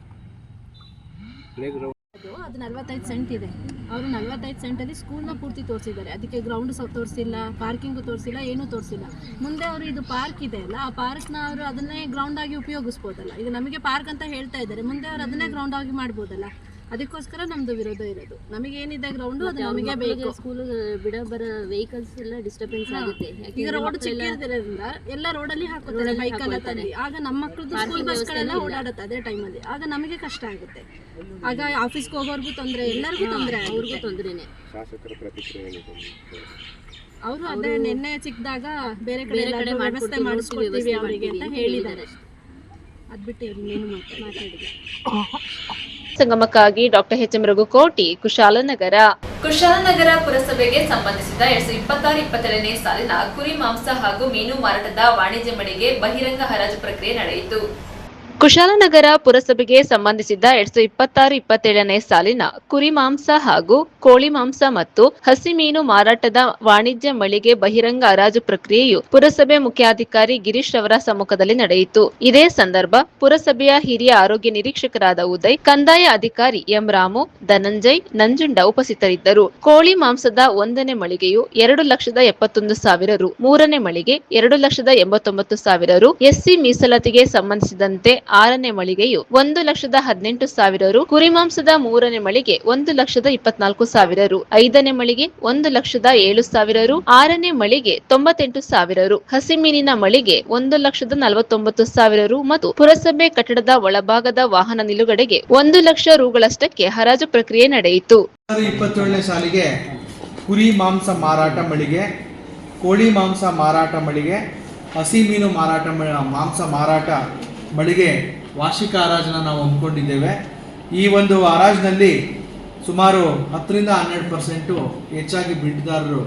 ಅದು 45 ಸೆಂಟ್ ಇದೆ. ಅವರು 45 ಸೆಂಟಲ್ಲಿ ಸ್ಕೂಲ್ನ ಪೂರ್ತಿ ತೋರಿಸಿದ್ದಾರೆ. ಅದಕ್ಕೆ ಗ್ರೌಂಡ್ ಸಹ ತೋರಿಸಿಲ್ಲ, ಪಾರ್ಕಿಂಗು ತೋರಿಸಿಲ್ಲ, ಏನೂ ತೋರಿಸಿಲ್ಲ. ಮುಂದೆ ಅವರು ಇದು ಪಾರ್ಕ್ ಇದೆ ಅಲ್ಲ, ಆ ಪಾರ್ಕ್ನ ಅವರು ಅದನ್ನೇ ಗ್ರೌಂಡ್ ಆಗಿ ಉಪಯೋಗಿಸ್ಬೋದಲ್ಲ. ಈಗ ನಮಗೆ ಪಾರ್ಕ್ ಅಂತ ಹೇಳ್ತಾ ಇದ್ದಾರೆ, ಮುಂದೆ ಅವರು ಅದನ್ನೇ ಗ್ರೌಂಡ್ ಆಗಿ ಮಾಡ್ಬೋದಲ್ಲ. ಅದಕ್ಕೋಸ್ಕರ ನಮ್ದು ವಿರೋಧ ಇರೋದು. ನಮಗೇನಿದೆ ಗ್ರೌಂಡು ಅದು ನಮಗೆ ಬೇಕು. ಸ್ಕೂಲ್ ಬರೋ ವೆಹಿಕಲ್ಸ್ ಎಲ್ಲ ಡಿಸ್ಟರ್ಬೆನ್ಸ್ ಆಗುತ್ತೆ. ಈಗ ರೋಡ್ ಚಿಕ್ಕಿರೋದ್ರಿಂದ ಎಲ್ಲ ರೋಡಲ್ಲಿ ಹಾಕೋತಾರೆ ಬೈಕೆಲ್ಲ ತಂದು. ಆಗ ನಮ್ಮ ಮಕ್ಕಳದ್ದು ಸ್ಕೂಲ್ ಬಸ್ಗಳೆಲ್ಲ ಓಡಾಡುತ್ತೆ ಅದೇ ಟೈಮಲ್ಲಿ. ಆಗ ನಮಗೆ ಕಷ್ಟ ಆಗುತ್ತೆ. ಆಗ ಆಫೀಸ್ಗೆ ಹೋಗೋರ್ಗೂ ತೊಂದರೆ, ಎಲ್ಲರಿಗೂ ತೊಂದರೆ, ಅವ್ರಿಗೂ ತೊಂದರೆನೇ. ಅವರು ಅದೇ ನಿನ್ನೆ ಚಿಕ್ಕದಾಗ ಬೇರೆ ಕಡೆ ವ್ಯವಸ್ಥೆ ಮಾಡಿಸ್ಕೊಡ್ತೀವಿ ಅವರಿಗೆ ಅಂತ ಹೇಳಿದ್ದಾರೆ. ಅದ್ಬಿಟ್ಟು ಇನ್ನೇನು ಮಾತಾಡಿದೆ. ಸಂಗಮಕ್ಕಾಗಿ ಡಾಕ್ಟರ್ HM ರಘುಕೋಟಿ, ಕುಶಾಲನಗರ. ಕುಶಾಲನಗರ ಪುರಸಭೆಗೆ ಸಂಬಂಧಿಸಿದ 2026-27ನೇ ಸಾಲಿನ ಕುರಿ ಮಾಂಸ ಹಾಗೂ ಮೀನು ಮಾರಾಟದ ವಾಣಿಜ್ಯ ಮಳಿಗೆ ಬಹಿರಂಗ ಹರಾಜು ಪ್ರಕ್ರಿಯೆ ನಡೆಯಿತು. ಕುಶಾಲನಗರ ಪುರಸಭೆಗೆ ಸಂಬಂಧಿಸಿದ 2026-27ನೇ ಸಾಲಿನ ಕುರಿ ಮಾಂಸ ಹಾಗೂ ಕೋಳಿ ಮಾಂಸ ಮತ್ತು ಹಸಿ ಮೀನು ಮಾರಾಟದ ವಾಣಿಜ್ಯ ಮಳಿಗೆ ಬಹಿರಂಗ ಹರಾಜು ಪ್ರಕ್ರಿಯೆಯು ಪುರಸಭೆ ಮುಖ್ಯಾಧಿಕಾರಿ ಗಿರೀಶ್ ಅವರ ಸಮ್ಮುಖದಲ್ಲಿ ನಡೆಯಿತು. ಇದೇ ಸಂದರ್ಭ ಪುರಸಭೆಯ ಹಿರಿಯ ಆರೋಗ್ಯ ನಿರೀಕ್ಷಕರಾದ ಉದಯ್, ಕಂದಾಯ ಅಧಿಕಾರಿ ಎಂ ರಾಮು, ಧನಂಜಯ್, ನಂಜುಂಡ ಉಪಸ್ಥಿತರಿದ್ದರು. ಕೋಳಿ ಮಾಂಸದ 1ನೇ ಮಳಿಗೆಯು 2,71,000 ರು, 3ನೇ ಮಳಿಗೆ 2,89,000 ರು, SC ಮೀಸಲಾತಿಗೆ ಸಂಬಂಧಿಸಿದಂತೆ 6ನೇ ಮಳಿಗೆಯು 1,18,000 ರು, ಕುರಿಮಾಂಸದ 3ನೇ ಮಳಿಗೆ 1,24,000 ರು, 5ನೇ ಮಳಿಗೆ 1,07,000 ರು, 6ನೇ ಮಳಿಗೆ 98,000 ರು, ಹಸಿ ಮೀನಿನ ಮಳಿಗೆ 1,49,000 ರು ಮತ್ತು ಪುರಸಭೆ ಕಟ್ಟಡದ ಒಳಭಾಗದ ವಾಹನ ನಿಲುಗಡೆಗೆ 1,00,000 ರುಗಳಷ್ಟಕ್ಕೆ ಹರಾಜು ಪ್ರಕ್ರಿಯೆ ನಡೆಯಿತು. 27ನೇ ಸಾಲಿಗೆ ಕುರಿ ಮಾಂಸ ಮಾರಾಟ ಮಳಿಗೆ, ಕೋಳಿ ಮಾಂಸ ಮಾರಾಟ ಮಳಿಗೆ, ಹಸಿ ಮೀನು ಮಾರಾಟ ಮಾಂಸ ಮಾರಾಟ ಮಳಿಗೆ ವಾರ್ಷಿಕ ಹರಾಜನ್ನು ನಾವು ಹಮ್ಮಿಕೊಂಡಿದ್ದೇವೆ. ಈ ಒಂದು ಹರಾಜಿನಲ್ಲಿ ಸುಮಾರು 10ರಿಂದ 12% ಹೆಚ್ಚಾಗಿ ಬಿಡ್ದಾರರು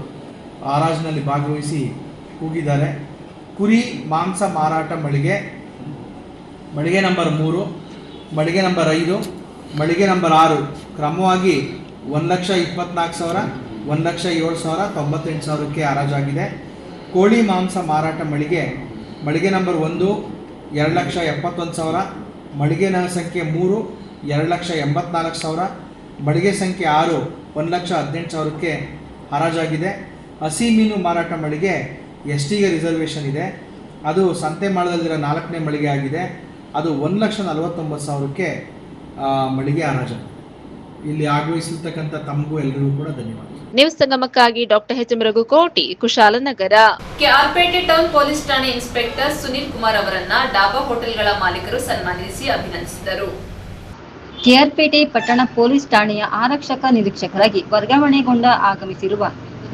ಹರಾಜಿನಲ್ಲಿ ಭಾಗವಹಿಸಿ ಕೂಗಿದ್ದಾರೆ. ಕುರಿ ಮಾಂಸ ಮಾರಾಟ ಮಳಿಗೆ ನಂಬರ್ 3, ಮಳಿಗೆ ನಂಬರ್ 5, ಮಳಿಗೆ ನಂಬರ್ 6 ಕ್ರಮವಾಗಿ 1,24,000, 1,07,000, 98,000ಕ್ಕೆ ಹರಾಜಾಗಿದೆ. ಕೋಳಿ ಮಾಂಸ ಮಾರಾಟ ಮಳಿಗೆ ನಂಬರ್ 1 2,71,000, ಮಳಿಗೆ ಸಂಖ್ಯೆ 3 2,84,000, ಮಳಿಗೆ ಸಂಖ್ಯೆ 6 1,18,000ಕ್ಕೆ ಹರಾಜಾಗಿದೆ. ಹಸಿ ಮೀನು ಮಾರಾಟ ಮಳಿಗೆ ಎಸ್ಟಿಗೆ ರಿಸರ್ವೇಷನ್ ಇದೆ. ಅದು ಸಂತೆಮಾಳದಲ್ಲಿರೋ 4ನೇ ಮಳಿಗೆ ಆಗಿದೆ. ಅದು 1,49,000ಕ್ಕೆ ಮಳಿಗೆ ಹರಾಜಾಗಿದೆ. ಇಲ್ಲಿ ಆಗಮಿಸಿರ್ತಕ್ಕಂಥ ತಮಗೂ ಎಲ್ಲರಿಗೂ ಕೂಡ ಧನ್ಯವಾದ. ನ್ಯೂಸ್ ಸಂಗಮಕ್ಕಾಗಿ doctor HM. Raghukoti, Kushalnagar. KR Pet town police ಠಾಣೆ ಇನ್ಸ್ಪೆಕ್ಟರ್ ಸುನೀಲ್ ಕುಮಾರ್ ಅವರನ್ನ ಡಾಬಾ ಹೋಟೆಲ್ಗಳ ಮಾಲೀಕರು ಸನ್ಮಾನಿಸಿ ಅಭಿನಂದಿಸಿದರು. ಕೆಆರ್ಪೇಟೆ ಪಟ್ಟಣ ಪೊಲೀಸ್ ಠಾಣೆಯ ಆರಕ್ಷಕ ನಿರೀಕ್ಷಕರಾಗಿ ವರ್ಗಾವಣೆಗೊಂಡ ಆಗಮಿಸಿರುವ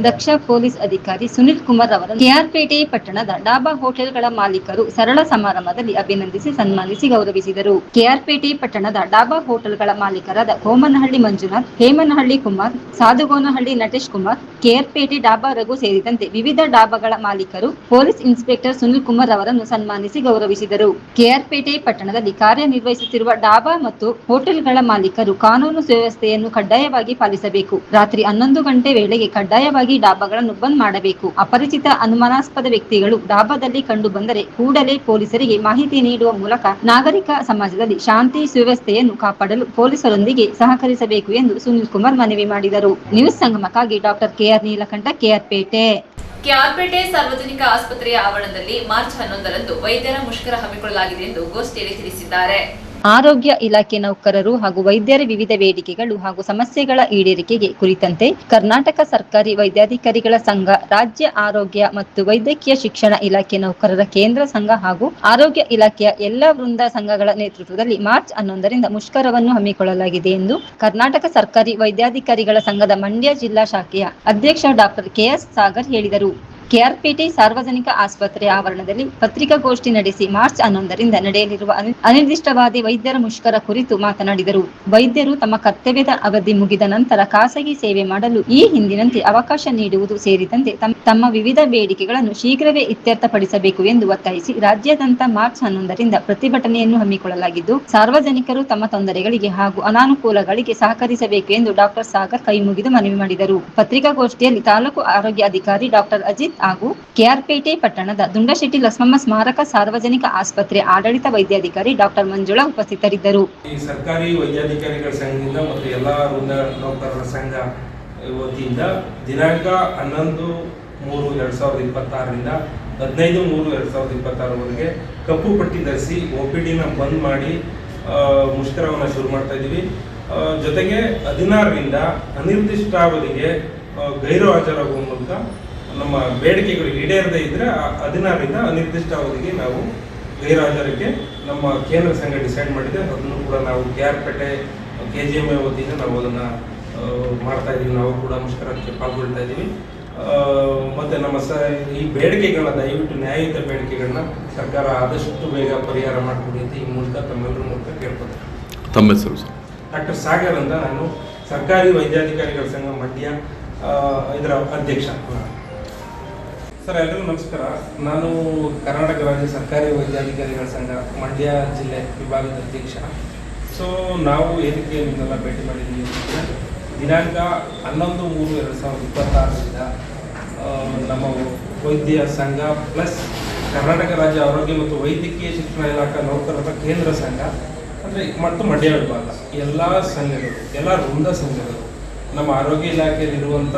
ದಕ್ಷ ಪೊಲೀಸ್ ಅಧಿಕಾರಿ ಸುನೀಲ್ ಕುಮಾರ್ ಅವರನ್ನು ಕೆಆರ್ಪೇಟೆ ಪಟ್ಟಣದ ಡಾಬಾ ಹೋಟೆಲ್ಗಳ ಮಾಲೀಕರು ಸರಳ ಸಮಾರಂಭದಲ್ಲಿ ಅಭಿನಂದಿಸಿ ಸನ್ಮಾನಿಸಿ ಗೌರವಿಸಿದರು. ಕೆಆರ್ಪೇಟೆ ಪಟ್ಟಣದ ಡಾಬಾ ಹೋಟೆಲ್ಗಳ ಮಾಲೀಕರಾದ ಕೋಮನಹಳ್ಳಿ ಮಂಜುನಾಥ್, ಹೇಮನಹಳ್ಳಿ ಕುಮಾರ್, ಸಾದುಗೋನಹಳ್ಳಿ ನಟೇಶ್ ಕುಮಾರ್, ಕೆಆರ್ಪೇಟೆ ಡಾಬಾ ರಘು ಸೇರಿದಂತೆ ವಿವಿಧ ಡಾಬಾಗಳ ಮಾಲೀಕರು ಪೊಲೀಸ್ ಇನ್ಸ್ಪೆಕ್ಟರ್ ಸುನೀಲ್ ಕುಮಾರ್ ಅವರನ್ನು ಸನ್ಮಾನಿಸಿ ಗೌರವಿಸಿದರು. ಕೆಆರ್ಪೇಟೆ ಪಟ್ಟಣದಲ್ಲಿ ಕಾರ್ಯನಿರ್ವಹಿಸುತ್ತಿರುವ ಡಾಬಾ ಮತ್ತು ಹೋಟೆಲ್ಗಳ ಮಾಲೀಕರು ಕಾನೂನು ಸುವ್ಯವಸ್ಥೆಯನ್ನು ಕಡ್ಡಾಯವಾಗಿ ಪಾಲಿಸಬೇಕು. ರಾತ್ರಿ 11 ಗಂಟೆ ವೇಳೆಗೆ ಕಡ್ಡಾಯವಾಗಿ ಡಾಬಾಗಳನ್ನು ಬಂದ್ ಮಾಡಬೇಕು. ಅಪರಿಚಿತ ಅನುಮಾನಾಸ್ಪದ ವ್ಯಕ್ತಿಗಳು ಡಾಬಾದಲ್ಲಿ ಕಂಡು ಬಂದರೆ ಕೂಡಲೇ ಪೊಲೀಸರಿಗೆ ಮಾಹಿತಿ ನೀಡುವ ಮೂಲಕ ನಾಗರಿಕ ಸಮಾಜದಲ್ಲಿ ಶಾಂತಿ ಸುವ್ಯವಸ್ಥೆಯನ್ನು ಕಾಪಾಡಲು ಪೊಲೀಸರೊಂದಿಗೆ ಸಹಕರಿಸಬೇಕು ಎಂದು ಸುನೀಲ್ ಕುಮಾರ್ ಮನವಿ ಮಾಡಿದರು. ನ್ಯೂಸ್ ಸಂಗಮಕ್ಕಾಗಿ ಡಾಕ್ಟರ್ ಕೆಆರ್ ನೀಲಕಂಠ, ಕೆಆರ್ಪೇಟೆ. ಕೆಆರ್ಪೇಟೆ ಸಾರ್ವಜನಿಕ ಆಸ್ಪತ್ರೆಯ ಆವರಣದಲ್ಲಿ ಮಾರ್ಚ್ 11ರಂದು ವೈದ್ಯರ ಮುಷ್ಕರ ಹಮ್ಮಿಕೊಳ್ಳಲಾಗಿದೆ ಎಂದು ಗೋಷ್ಠಿಯಲ್ಲಿ ತಿಳಿಸಿದ್ದಾರೆ. ಆರೋಗ್ಯ ಇಲಾಖೆ ನೌಕರರು ಹಾಗೂ ವೈದ್ಯರ ವಿವಿಧ ಬೇಡಿಕೆಗಳು ಹಾಗೂ ಸಮಸ್ಯೆಗಳ ಈಡೇರಿಕೆಗೆ ಕುರಿತಂತೆ ಕರ್ನಾಟಕ ಸರ್ಕಾರಿ ವೈದ್ಯಾಧಿಕಾರಿಗಳ ಸಂಘ, ರಾಜ್ಯ ಆರೋಗ್ಯ ಮತ್ತು ವೈದ್ಯಕೀಯ ಶಿಕ್ಷಣ ಇಲಾಖೆ ನೌಕರರ ಕೇಂದ್ರ ಸಂಘ ಹಾಗೂ ಆರೋಗ್ಯ ಇಲಾಖೆಯ ಎಲ್ಲಾ ವೃಂದ ಸಂಘಗಳ ನೇತೃತ್ವದಲ್ಲಿ ಮಾರ್ಚ್ 11ರಿಂದ ಮುಷ್ಕರವನ್ನು ಹಮ್ಮಿಕೊಳ್ಳಲಾಗಿದೆ ಎಂದು ಕರ್ನಾಟಕ ಸರ್ಕಾರಿ ವೈದ್ಯಾಧಿಕಾರಿಗಳ ಸಂಘದ ಮಂಡ್ಯ ಜಿಲ್ಲಾ ಶಾಖೆಯ ಅಧ್ಯಕ್ಷ ಡಾಕ್ಟರ್ ಕೆಎಸ್ ಸಾಗರ್ ಹೇಳಿದರು. ಕೆಆರ್ಪೇಟೆ ಸಾರ್ವಜನಿಕ ಆಸ್ಪತ್ರೆ ಆವರಣದಲ್ಲಿ ಪತ್ರಿಕಾಗೋಷ್ಠಿ ನಡೆಸಿ ಮಾರ್ಚ್ 11ರಿಂದ ನಡೆಯಲಿರುವ ಅನಿರ್ದಿಷ್ಟವಾದಿ ವೈದ್ಯರ ಮುಷ್ಕರ ಕುರಿತು ಮಾತನಾಡಿದರು. ವೈದ್ಯರು ತಮ್ಮ ಕರ್ತವ್ಯದ ಅವಧಿ ಮುಗಿದ ನಂತರ ಖಾಸಗಿ ಸೇವೆ ಮಾಡಲು ಈ ಹಿಂದಿನಂತೆ ಅವಕಾಶ ನೀಡುವುದು ಸೇರಿದಂತೆ ತಮ್ಮ ವಿವಿಧ ಬೇಡಿಕೆಗಳನ್ನು ಶೀಘ್ರವೇ ಇತ್ಯರ್ಥಪಡಿಸಬೇಕು ಎಂದು ಒತ್ತಾಯಿಸಿ ರಾಜ್ಯಾದ್ಯಂತ ಮಾರ್ಚ್ 11ರಿಂದ ಪ್ರತಿಭಟನೆಯನ್ನು ಹಮ್ಮಿಕೊಳ್ಳಲಾಗಿದ್ದು, ಸಾರ್ವಜನಿಕರು ತಮ್ಮ ತೊಂದರೆಗಳಿಗೆ ಹಾಗೂ ಅನಾನುಕೂಲಗಳಿಗೆ ಸಹಕರಿಸಬೇಕು ಎಂದು ಡಾಕ್ಟರ್ ಸಾಗರ್ ಕೈಮುಗಿದು ಮನವಿ ಮಾಡಿದರು. ಪತ್ರಿಕಾಗೋಷ್ಠಿಯಲ್ಲಿ ತಾಲೂಕು ಆರೋಗ್ಯ ಅಧಿಕಾರಿ ಡಾಕ್ಟರ್ ಅಜಿತ್ ಹಾಗೂ ಕೆಆರ್ಪೇಟೆ ಪಟ್ಟಣದ ದುಂಡಶೆಟ್ಟಿ ಲಕ್ಷ್ಮಮ್ಮ ಸ್ಮಾರಕ ಸಾರ್ವಜನಿಕ ಆಸ್ಪತ್ರೆ ಆಡಳಿತ ವೈದ್ಯಾಧಿಕಾರಿ ಡಾಕ್ಟರ್ ಮಂಜುಳಾ ಉಪಸ್ಥಿತರಿದ್ದರು. ಈ ಸರ್ಕಾರಿ ವೈದ್ಯಾಧಿಕಾರಿಗಳ ಸಂಘದಿಂದ ಮತ್ತು ಎಲ್ಲ ವೃಂದ ನೌಕರರ ಸಂಘ ವತಿಯಿಂದ ದಿನಾಂಕ 11/3/2026ರಿಂದ 15/3/2026ವರೆಗೆ ಕಪ್ಪು ಪಟ್ಟಿ ಧರಿಸಿ OPDನ ಬಂದ್ ಮಾಡಿ ಮುಷ್ಕರವನ್ನು ಶುರು ಮಾಡ್ತಾ ಇದ್ದೀವಿ. ಜೊತೆಗೆ 16ರಿಂದ ಅನಿರ್ದಿಷ್ಟಾವಧಿಗೆ ಗೈರು ಹಾಜರಾಗುವ ಮೂಲಕ ನಮ್ಮ ಬೇಡಿಕೆಗಳು ಈಡೇರದೇ ಇದ್ದರೆ 16ರಿಂದ ಅನಿರ್ದಿಷ್ಟಾವಧಿಗೆ ನಾವು ಗೈರು ಹಾಜರಿಗೆ ನಮ್ಮ ಕೇಂದ್ರ ಸಂಘ ಡಿಸೈಡ್ ಮಾಡಿದೆ. ಅದನ್ನು ಕೂಡ ನಾವು ಕೆಆರ್ಪೇಟೆ KGMA ವತಿಯಿಂದ ನಾವು ಅದನ್ನು ಮಾಡ್ತಾ ಇದ್ದೀವಿ. ನಾವು ಕೂಡ ಮುಷ್ಕರಕ್ಕೆ ಪಾಲ್ಗೊಳ್ತಾ ಇದ್ದೀವಿ. ಮತ್ತು ನಮ್ಮ ಈ ಬೇಡಿಕೆಗಳನ್ನ ದಯವಿಟ್ಟು ನ್ಯಾಯಯುತ ಬೇಡಿಕೆಗಳನ್ನ ಸರ್ಕಾರ ಆದಷ್ಟು ಬೇಗ ಪರಿಹಾರ ಮಾಡಿಕೊಡಿ ಅಂತ ಈ ಮೂಲಕ ತಮ್ಮೆಲ್ಲರ ಮೂಲಕ ಕೇಳ್ಕೊತೀನಿ. ತಮ್ಮ ಹೆಸರು ಸರ್? ಡಾಕ್ಟರ್ ಸಾಗರ್ ಅಂತ, ನಾನು ಸರ್ಕಾರಿ ವೈದ್ಯಾಧಿಕಾರಿಗಳ ಸಂಘ ಮಂಡ್ಯ ಇದರ ಅಧ್ಯಕ್ಷ. ಸರ್, ಎಲ್ಲರಿಗೂ ನಮಸ್ಕಾರ. ನಾನು ಕರ್ನಾಟಕ ರಾಜ್ಯ ಸರ್ಕಾರಿ ವೈದ್ಯಾಧಿಕಾರಿಗಳ ಸಂಘ ಮಂಡ್ಯ ಜಿಲ್ಲೆ ವಿಭಾಗದ ಅಧ್ಯಕ್ಷ. ಸೊ ನಾವು ಏನಕ್ಕೆ ನಿಮ್ಮನ್ನೆಲ್ಲ ಭೇಟಿ ಮಾಡಿದ್ದೀವಿ ಅಂದರೆ, ದಿನಾಂಕ 11/3/2026ರಿಂದ ನಮ್ಮ ವೈದ್ಯ ಸಂಘ ಪ್ಲಸ್ ಕರ್ನಾಟಕ ರಾಜ್ಯ ಆರೋಗ್ಯ ಮತ್ತು ವೈದ್ಯಕೀಯ ಶಿಕ್ಷಣ ಇಲಾಖೆ ನೌಕರರ ಕೇಂದ್ರ ಸಂಘ ಅಂದರೆ ಮತ್ತು ಮಂಡ್ಯ ವಿಭಾಗ ಎಲ್ಲ ಸಂಘಗಳು, ಎಲ್ಲ ವೃಂದ ಸಂಘಗಳು, ನಮ್ಮ ಆರೋಗ್ಯ ಇಲಾಖೆಯಲ್ಲಿರುವಂಥ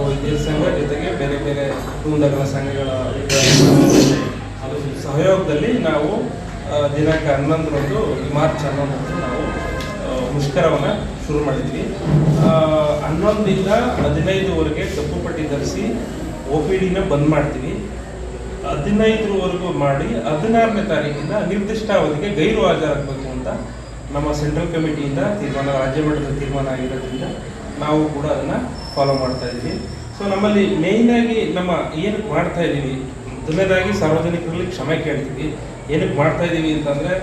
ವೈದ್ಯರ ಸಂಘ ಜೊತೆಗೆ ಬೇರೆ ಬೇರೆ ವೃಂದಗಳ ಸಂಘಗಳ ಅದು ಸಹಯೋಗದಲ್ಲಿ ನಾವು ದಿನಾಂಕ 11ರಂದು ಮಾರ್ಚ್ 11ರಂದು ನಾವು ಮುಷ್ಕರವನ್ನು ಶುರು ಮಾಡಿದ್ವಿ. 11ರಿಂದ 15ವರೆಗೆ ಕಪ್ಪು ಪಟ್ಟಿ ಧರಿಸಿ OPDನ ಬಂದ್ ಮಾಡ್ತೀವಿ. 15ರವರೆಗೂ ಮಾಡಿ 16ನೇ ತಾರೀಕಿಂದ ನಿರ್ದಿಷ್ಟಾವಧಿಗೆ ಗೈರು ಹಾಜರಾಗಬೇಕು ಅಂತ ನಮ್ಮ ಸೆಂಟ್ರಲ್ ಕಮಿಟಿಯಿಂದ ತೀರ್ಮಾನ, ರಾಜ್ಯ ಮಟ್ಟದ ತೀರ್ಮಾನ ಆಗಿರೋದ್ರಿಂದ ನಾವು ಕೂಡ ಅದನ್ನು ಫಾಲೋ ಮಾಡ್ತಾ ಇದ್ದೀವಿ. ಸೊ ನಮ್ಮಲ್ಲಿ ಮೇಯ್ನಾಗಿ ನಮ್ಮ ಏನು ಮಾಡ್ತಾ ಇದ್ದೀವಿ ಮೊದಲನೇದಾಗಿ ಸಾರ್ವಜನಿಕರಲ್ಲಿ ಕ್ಷಮೆ ಕೇಳ್ತೀವಿ. ಏನಕ್ಕೆ ಮಾಡ್ತಾ ಇದ್ದೀವಿ ಅಂತಂದರೆ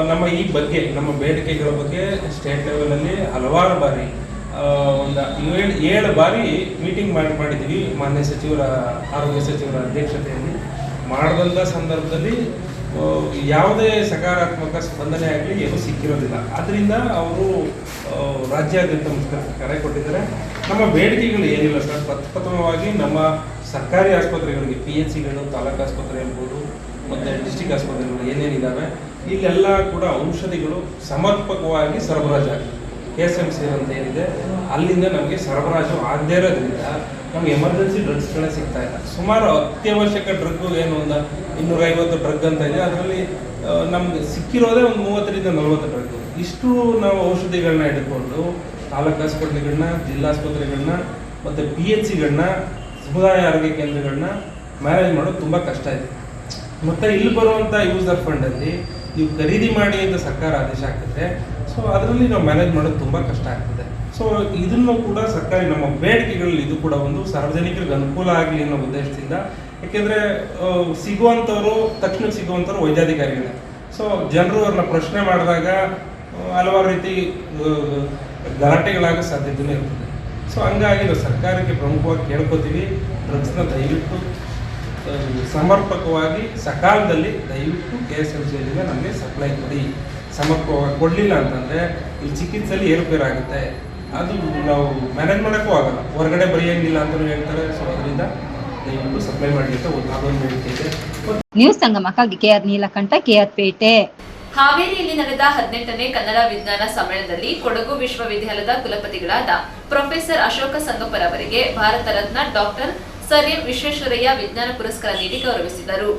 ನಮ್ಮ ಈ ಬಗ್ಗೆ, ನಮ್ಮ ಬೇಡಿಕೆಗಳ ಬಗ್ಗೆ ಸ್ಟೇಟ್ ಲೆವೆಲಲ್ಲಿ ಹಲವಾರು ಬಾರಿ ಒಂದು 7 ಬಾರಿ ಮೀಟಿಂಗ್ ಮಾಡಿದ್ದೀವಿ. ಮಾನ್ಯ ಸಚಿವರ, ಆರೋಗ್ಯ ಸಚಿವರ ಅಧ್ಯಕ್ಷತೆಯಲ್ಲಿ ಮಾಡಿದಂಥ ಸಂದರ್ಭದಲ್ಲಿ ಯಾವುದೇ ಸಕಾರಾತ್ಮಕ ಸ್ಪಂದನೆ ಆಗಲಿ ಏನೂ ಸಿಕ್ಕಿರೋದಿಲ್ಲ. ಆದ್ದರಿಂದ ಅವರು ರಾಜ್ಯಾದ್ಯಂತ ಮುಷ್ಕರಕ್ಕೆ ಕರೆ ಕೊಟ್ಟಿದ್ದಾರೆ. ನಮ್ಮ ಬೇಡಿಕೆಗಳು ಏನಿಲ್ಲ ಸರ್, ಪ್ರಥಮವಾಗಿ ನಮ್ಮ ಸರ್ಕಾರಿ ಆಸ್ಪತ್ರೆಗಳಿಗೆ PHCಗಳು, ತಾಲೂಕು ಆಸ್ಪತ್ರೆ ಇರ್ಬೋದು ಮತ್ತು ಡಿಸ್ಟಿಕ್ ಆಸ್ಪತ್ರೆಗಳು ಏನೇನಿದ್ದಾವೆ ಇಲ್ಲೆಲ್ಲ ಕೂಡ ಔಷಧಿಗಳು ಸಮರ್ಪಕವಾಗಿ ಸರಬರಾಜಾಗಿದೆ. KSMC ಅಂತ ಏನಿದೆ ಅಲ್ಲಿಂದ ನಮಗೆ ಸರಬರಾಜು ಆಗದೇ ಇರೋದ್ರಿಂದ ನಮಗೆ ಎಮರ್ಜೆನ್ಸಿ ಡ್ರಗ್ಸ್ಗಳೇ ಸಿಗ್ತಾ ಇಲ್ಲ. ಸುಮಾರು ಅತ್ಯವಶ್ಯಕ ಡ್ರಗ್ಗು ಏನು ಒಂದು 250 ಡ್ರಗ್ ಅಂತ ಇದೆ, ಅದರಲ್ಲಿ ನಮ್ಗೆ ಸಿಕ್ಕಿರೋದೇ ಒಂದು 30ರಿಂದ 40 ಡ್ರಗ್ಗು. ಇಷ್ಟು ನಾವು ಔಷಧಿಗಳನ್ನ ಹಿಡ್ಕೊಂಡು ತಾಲೂಕು ಆಸ್ಪತ್ರೆಗಳನ್ನ, ಜಿಲ್ಲಾಸ್ಪತ್ರೆಗಳನ್ನ ಮತ್ತು PHCಗಳನ್ನ, ಸಮುದಾಯ ಆರೋಗ್ಯ ಕೇಂದ್ರಗಳನ್ನ ಮ್ಯಾನೇಜ್ ಮಾಡೋದು ತುಂಬ ಕಷ್ಟ ಇದೆ. ಮತ್ತು ಇಲ್ಲಿ ಬರುವಂಥ ಯೂಸರ್ ಫಂಡಲ್ಲಿ ನೀವು ಖರೀದಿ ಮಾಡಿ ಅಂತ ಸರ್ಕಾರ ಆದೇಶ ಆಗ್ತದೆ. ಸೊ ಅದರಲ್ಲಿ ನಾವು ಮ್ಯಾನೇಜ್ ಮಾಡೋದು ತುಂಬ ಕಷ್ಟ ಆಗ್ತದೆ. ಸೊ ಇದನ್ನು ಕೂಡ ಸರ್ಕಾರಿ ನಮ್ಮ ಬೇಡಿಕೆಗಳಲ್ಲಿ ಇದು ಕೂಡ ಒಂದು ಸಾರ್ವಜನಿಕರಿಗೆ ಅನುಕೂಲ ಆಗಲಿ ಅನ್ನೋ ಉದ್ದೇಶದಿಂದ. ಯಾಕೆಂದರೆ ಸಿಗುವಂಥವ್ರು ತಕ್ಷಣಕ್ಕೆ ಸಿಗುವಂಥವ್ರು ವೈದ್ಯಾಧಿಕಾರಿಗಳೇ. ಸೊ ಜನರು ಅವ್ರನ್ನ ಪ್ರಶ್ನೆ ಮಾಡಿದಾಗ ಹಲವಾರು ರೀತಿ ಗಲಾಟೆಗಳಾಗೋ ಸಾಧ್ಯತೆಯೂ ಇರ್ತದೆ. ಸೊ ಹಂಗಾಗಿ ನಾವು ಸರ್ಕಾರಕ್ಕೆ ಪ್ರಮುಖವಾಗಿ ಕೇಳ್ಕೊತೀವಿ, ಡ್ರಗ್ಸ್ನ ದಯವಿಟ್ಟು ಸಮರ್ಪಕವಾಗಿ ಸಕಾಲದಲ್ಲಿ ದಯವಿಟ್ಟು KSMCಯಿಂದ ನಮಗೆ ಸಪ್ಲೈ ಕೊಡಿ. ಸಮರ್ಪಕವಾಗಿ ಕೊಡಲಿಲ್ಲ ಅಂತಂದರೆ ಈ ಚಿಕಿತ್ಸೆಯಲ್ಲಿ ಏರುಪೇರಾಗುತ್ತೆ, ಅದು ನಾವು ಮ್ಯಾನೇಜ್ ಮಾಡೋಕ್ಕೂ ಆಗಲ್ಲ, ಹೊರಗಡೆ ಬರೆಯೋಂಗಿಲ್ಲ ಅಂತಲೂ ಹೇಳ್ತಾರೆ. ಸೊ ಅದರಿಂದ ದಯವಿಟ್ಟು ಸಪ್ಲೈ ಮಾಡಲಿಕ್ಕೆ ಅದೊಂದು ಬೇಡಿಕೆ ಇದೆ. ನ್ಯೂಸ್ ಸಂಗಮಕ್ಕಾಗಿ KR ನೀಲಕಂಠ, KR ಪೇಟೆ. ಹಾವೇರಿಯಲ್ಲಿ ನಡೆದ 18ನೇ ಕನ್ನಡ ವಿಜ್ಞಾನ ಸಮ್ಮೇಳನದಲ್ಲಿ ಕೊಡಗು ವಿಶ್ವವಿದ್ಯಾಲಯದ ಕುಲಪತಿಗಳಾದ ಪ್ರೊಫೆಸರ್ ಅಶೋಕ ಸಂಗಪ್ಪರ್ ಅವರಿಗೆ Bharat Ratna doctor sir M Visvesvaraya ವಿಜ್ಞಾನ ಪುರಸ್ಕಾರ ನೀಡಿ ಗೌರವಿಸಿದರು.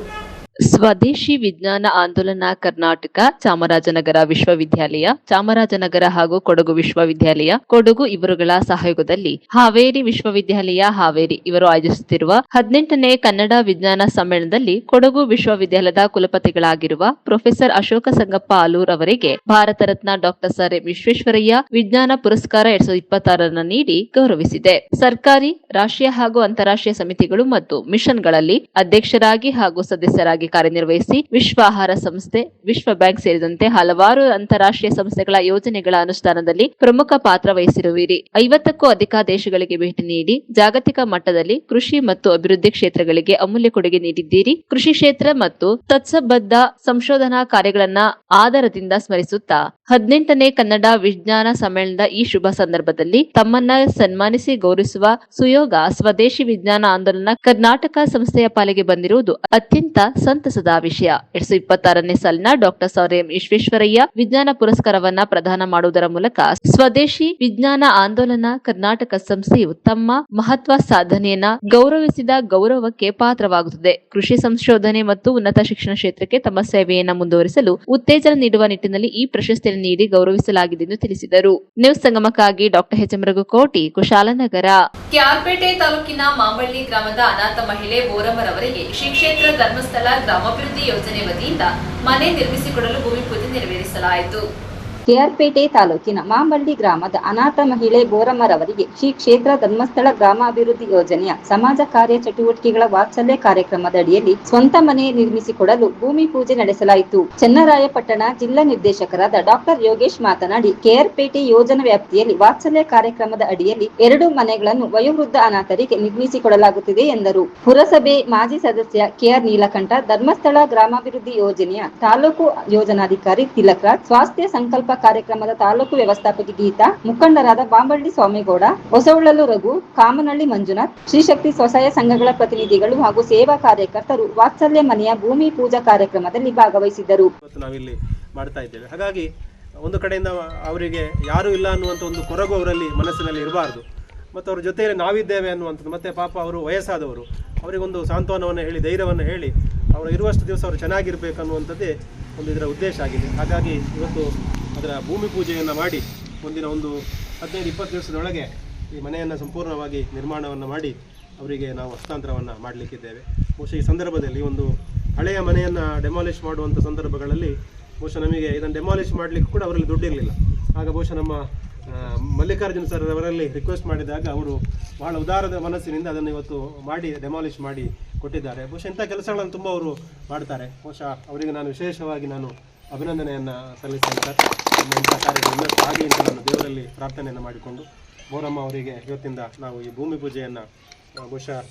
ಸ್ವದೇಶಿ ವಿಜ್ಞಾನ ಆಂದೋಲನ ಕರ್ನಾಟಕ, ಚಾಮರಾಜನಗರ ವಿಶ್ವವಿದ್ಯಾಲಯ, ಚಾಮರಾಜನಗರ ಹಾಗೂ ಕೊಡಗು ವಿಶ್ವವಿದ್ಯಾಲಯ ಕೊಡಗು ಇವರುಗಳ ಸಹಯೋಗದಲ್ಲಿ ಹಾವೇರಿ ವಿಶ್ವವಿದ್ಯಾಲಯ ಹಾವೇರಿ ಇವರು ಆಯೋಜಿಸುತ್ತಿರುವ 18ನೇ ಕನ್ನಡ ವಿಜ್ಞಾನ ಸಮ್ಮೇಳನದಲ್ಲಿ ಕೊಡಗು ವಿಶ್ವವಿದ್ಯಾಲಯದ ಕುಲಪತಿಗಳಾಗಿರುವ ಪ್ರೊಫೆಸರ್ ಅಶೋಕ ಸಂಗಪ್ಪ ಆಲೂರ್ ಅವರಿಗೆ Bharat Ratna doctor sir M Visvesvaraya ವಿಜ್ಞಾನ ಪುರಸ್ಕಾರ 2026 ನೀಡಿ ಗೌರವಿಸಿದೆ. ಸರ್ಕಾರಿ, ರಾಷ್ಟ್ರೀಯ ಹಾಗೂ ಅಂತಾರಾಷ್ಟ್ರೀಯ ಸಮಿತಿಗಳು ಮತ್ತು ಮಿಷನ್ಗಳಲ್ಲಿ ಅಧ್ಯಕ್ಷರಾಗಿ ಹಾಗೂ ಸದಸ್ಯರಾಗಿ ಕಾರ್ಯನಿರ್ವಹಿಸಿ ವಿಶ್ವ ಆಹಾರ ಸಂಸ್ಥೆ, ವಿಶ್ವ ಬ್ಯಾಂಕ್ ಸೇರಿದಂತೆ ಹಲವಾರು ಅಂತಾರಾಷ್ಟ್ರೀಯ ಸಂಸ್ಥೆಗಳ ಯೋಜನೆಗಳ ಅನುಷ್ಠಾನದಲ್ಲಿ ಪ್ರಮುಖ ಪಾತ್ರ ವಹಿಸಿರುವಿರಿ. 50ಕ್ಕೂ ಅಧಿಕ ದೇಶಗಳಿಗೆ ಭೇಟಿ ನೀಡಿ ಜಾಗತಿಕ ಮಟ್ಟದಲ್ಲಿ ಕೃಷಿ ಮತ್ತು ಅಭಿವೃದ್ಧಿ ಕ್ಷೇತ್ರಗಳಿಗೆ ಅಮೂಲ್ಯ ಕೊಡುಗೆ ನೀಡಿದ್ದೀರಿ. ಕೃಷಿ ಕ್ಷೇತ್ರ ಮತ್ತು ತತ್ಸಂಬದ್ಧ ಸಂಶೋಧನಾ ಕಾರ್ಯಗಳನ್ನ ಆಧಾರದಿಂದ ಸ್ಮರಿಸುತ್ತಾ 18ನೇ ಕನ್ನಡ ವಿಜ್ಞಾನ ಸಮ್ಮೇಳನದ ಈ ಶುಭ ಸಂದರ್ಭದಲ್ಲಿ ತಮ್ಮನ್ನ ಸನ್ಮಾನಿಸಿ ಗೌರವಿಸುವ ಸುಯೋಗ ಸ್ವದೇಶಿ ವಿಜ್ಞಾನ ಆಂದೋಲನ ಕರ್ನಾಟಕ ಸಂಸ್ಥೆಯ ಪಾಲಿಗೆ ಬಂದಿರುವುದು ಅತ್ಯಂತ ಸಂತಸದ ವಿಷಯ. 2026ನೇ ಸಾಲಿನ ಡಾಕ್ಟರ್ ಸರ್ ಎಂ ವಿಶ್ವೇಶ್ವರಯ್ಯ ವಿಜ್ಞಾನ ಪುರಸ್ಕಾರವನ್ನ ಪ್ರದಾನ ಮಾಡುವುದರ ಮೂಲಕ ಸ್ವದೇಶಿ ವಿಜ್ಞಾನ ಆಂದೋಲನ ಕರ್ನಾಟಕ ಸಂಸ್ಥೆಯು ತಮ್ಮ ಮಹತ್ವ ಸಾಧನೆಯನ್ನ ಗೌರವಿಸಿದ ಗೌರವಕ್ಕೆ ಪಾತ್ರವಾಗುತ್ತದೆ. ಕೃಷಿ ಸಂಶೋಧನೆ ಮತ್ತು ಉನ್ನತ ಶಿಕ್ಷಣ ಕ್ಷೇತ್ರಕ್ಕೆ ತಮ್ಮ ಸೇವೆಯನ್ನ ಮುಂದುವರಿಸಲು ಉತ್ತೇಜನ ನೀಡುವ ನಿಟ್ಟಿನಲ್ಲಿ ಈ ಪ್ರಶಸ್ತಿಯನ್ನು ನೀಡಿ ಗೌರವಿಸಲಾಗಿದೆ ಎಂದು ತಿಳಿಸಿದರು. ನ್ಯೂಸ್ ಸಂಗಮಕ್ಕಾಗಿ ಡಾಕ್ಟರ್ ಎಚ್ ಎಂ ರಘುಕೋಟಿ, ಕುಶಾಲನಗರ. KR ತಾಲೂಕಿನ ಮಾಂಬಳ್ಳಿ ಗ್ರಾಮದ ಅನಾಥ ಮಹಿಳೆ ಬೋರಮ್ಮರ್ ಅವರಿಗೆ ಶ್ರೀ ಕ್ಷೇತ್ರ ಧರ್ಮಸ್ಥಳ ಗ್ರಾಮಾಭಿವೃದ್ಧಿ ಯೋಜನೆ ವತಿಯಿಂದ ಮನೆ ನಿರ್ಮಿಸಿಕೊಡಲು ಭೂಮಿ ಪೂಜೆ ನೆರವೇರಿಸಲಾಯಿತು. KR ಪೇಟೆ ತಾಲೂಕಿನ ಮಾಂಬಳ್ಳಿ ಗ್ರಾಮದ ಅನಾಥ ಮಹಿಳೆ ಬೋರಮ್ಮರವರಿಗೆ ಶ್ರೀ ಕ್ಷೇತ್ರ ಧರ್ಮಸ್ಥಳ ಗ್ರಾಮಾಭಿವೃದ್ಧಿ ಯೋಜನೆಯ ಸಮಾಜ ಕಾರ್ಯ ಚಟುವಟಿಕೆಗಳ ವಾತ್ಸಲ್ಯ ಕಾರ್ಯಕ್ರಮದ ಅಡಿಯಲ್ಲಿ ಸ್ವಂತ ಮನೆ ನಿರ್ಮಿಸಿಕೊಡಲು ಭೂಮಿ ಪೂಜೆ ನಡೆಸಲಾಯಿತು. ಚನ್ನರಾಯಪಟ್ಟಣ ಜಿಲ್ಲಾ ನಿರ್ದೇಶಕರಾದ ಡಾಕ್ಟರ್ ಯೋಗೇಶ್ ಮಾತನಾಡಿ, KR ಪೇಟೆ ಯೋಜನಾ ವ್ಯಾಪ್ತಿಯಲ್ಲಿ ವಾತ್ಸಲ್ಯ ಕಾರ್ಯಕ್ರಮದ ಅಡಿಯಲ್ಲಿ 2 ಮನೆಗಳನ್ನು ವಯೋವೃದ್ಧ ಅನಾಥರಿಗೆ ನಿರ್ಮಿಸಿಕೊಡಲಾಗುತ್ತಿದೆ ಎಂದರು. ಪುರಸಭೆ ಮಾಜಿ ಸದಸ್ಯ KR ನೀಲಕಂಠ, ಧರ್ಮಸ್ಥಳ ಗ್ರಾಮಾಭಿವೃದ್ಧಿ ಯೋಜನೆಯ ತಾಲೂಕು ಯೋಜನಾಧಿಕಾರಿ ತಿಲಕರಾಜ್, ಸ್ವಾಸ್ಥ್ಯ ಸಂಕಲ್ಪ ಕಾರ್ಯಕ್ರಮದ ತಾಲೂಕು ವ್ಯವಸ್ಥಾಪಕಿ ಗೀತಾ, ಮುಖಂಡರಾದ ಬಾಂಬಳ್ಳಿ ಸ್ವಾಮಿಗೌಡ, ಹೊಸउಳ್ಳಲು ರಘು, ಕಾಮನಹಳ್ಳಿ ಮಂಜುನಾಥ್, ಶ್ರೀಶಕ್ತಿ ಸ್ವಸಹಾಯ ಸಂಘಗಳ ಪ್ರತಿನಿಧಿಗಳು ಹಾಗೂ ಸೇವಾ ಕಾರ್ಯಕರ್ತರು ವಾತ್ಸಲ್ಯ ಮನೆಯ ಭೂಮಿ ಪೂಜಾ ಕಾರ್ಯಕ್ರಮದಲ್ಲಿ ಭಾಗವಹಿಸಿದ್ದರು. ನಾವಿಲ್ಲಿ ಮಾಡ್ತಾ ಇದ್ದೇವೆ. ಹಾಗಾಗಿ ಒಂದು ಕಡೆಯಿಂದ ಅವರಿಗೆ ಯಾರು ಇಲ್ಲ ಅನ್ನುವಂಥ ಒಂದು ಕೊರಗು ಅವರಲ್ಲಿ ಮನಸ್ಸಿನಲ್ಲಿ ಇರಬಾರ್ದು. ಮತ್ತು ಅವ್ರ ಜೊತೆಯಲ್ಲಿ ನಾವಿದ್ದೇವೆ ಅನ್ನುವಂಥದ್ದು. ಮತ್ತು ಪಾಪ ಅವರು ವಯಸ್ಸಾದವರು, ಅವರಿಗೊಂದು ಸಾಂತ್ವನವನ್ನು ಹೇಳಿ, ಧೈರ್ಯವನ್ನು ಹೇಳಿ, ಅವರು ಇರುವಷ್ಟು ದಿವಸ ಅವರು ಚೆನ್ನಾಗಿರ್ಬೇಕು ಅನ್ನುವಂಥದ್ದೇ ಒಂದು ಇದರ ಉದ್ದೇಶ ಆಗಿದೆ. ಹಾಗಾಗಿ ಇವತ್ತು ಅದರ ಭೂಮಿ ಪೂಜೆಯನ್ನು ಮಾಡಿ ಮುಂದಿನ ಒಂದು 15-20 ದಿವಸದೊಳಗೆ ಈ ಮನೆಯನ್ನು ಸಂಪೂರ್ಣವಾಗಿ ನಿರ್ಮಾಣವನ್ನು ಮಾಡಿ ಅವರಿಗೆ ನಾವು ಹಸ್ತಾಂತರವನ್ನು ಮಾಡಲಿಕ್ಕಿದ್ದೇವೆ. ಬಹುಶಃ ಈ ಸಂದರ್ಭದಲ್ಲಿ ಒಂದು ಹಳೆಯ ಮನೆಯನ್ನು ಡೆಮಾಲಿಷ್ ಮಾಡುವಂಥ ಸಂದರ್ಭಗಳಲ್ಲಿ ಬಹುಶಃ ನಮಗೆ ಇದನ್ನು ಡೆಮಾಲಿಷ್ ಮಾಡಲಿಕ್ಕೆ ಕೂಡ ಅವರಲ್ಲಿ ದುಡ್ಡಿರಲಿಲ್ಲ. ಆಗ ಬಹುಶಃ ನಮ್ಮ ಮಲ್ಲಿಕಾರ್ಜುನ್ ಸರ್ ಅವರಲ್ಲಿ ರಿಕ್ವೆಸ್ಟ್ ಮಾಡಿದಾಗ ಅವರು ಭಾಳ ಉದಾರದ ಮನಸ್ಸಿನಿಂದ ಅದನ್ನು ಇವತ್ತು ಮಾಡಿ ಡೆಮಾಲಿಷ್ ಮಾಡಿ ಕೊಟ್ಟಿದ್ದಾರೆ. ಬಹುಶಃ ಇಂಥ ಕೆಲಸಗಳನ್ನು ತುಂಬ ಅವರು ಮಾಡ್ತಾರೆ. ಬಹುಶಃ ಅವರಿಗೆ ನಾನು ವಿಶೇಷವಾಗಿ ಅಭಿನಂದನೆಯನ್ನು ಸಲ್ಲಿಸ್ತೇನೆ ಸರ್. ಇಂಥ ಕಾರ್ಯಗಳು ಇನ್ನಷ್ಟು ಆಗಲಿ ಅಂತ ನಾನು ದೇವರಲ್ಲಿ ಪ್ರಾರ್ಥನೆಯನ್ನು ಮಾಡಿಕೊಂಡು ಬೋರಮ್ಮ ಅವರಿಗೆ ಇವತ್ತಿಂದ ನಾವು ಈ ಭೂಮಿ ಪೂಜೆಯನ್ನು ಬಹುಶಃ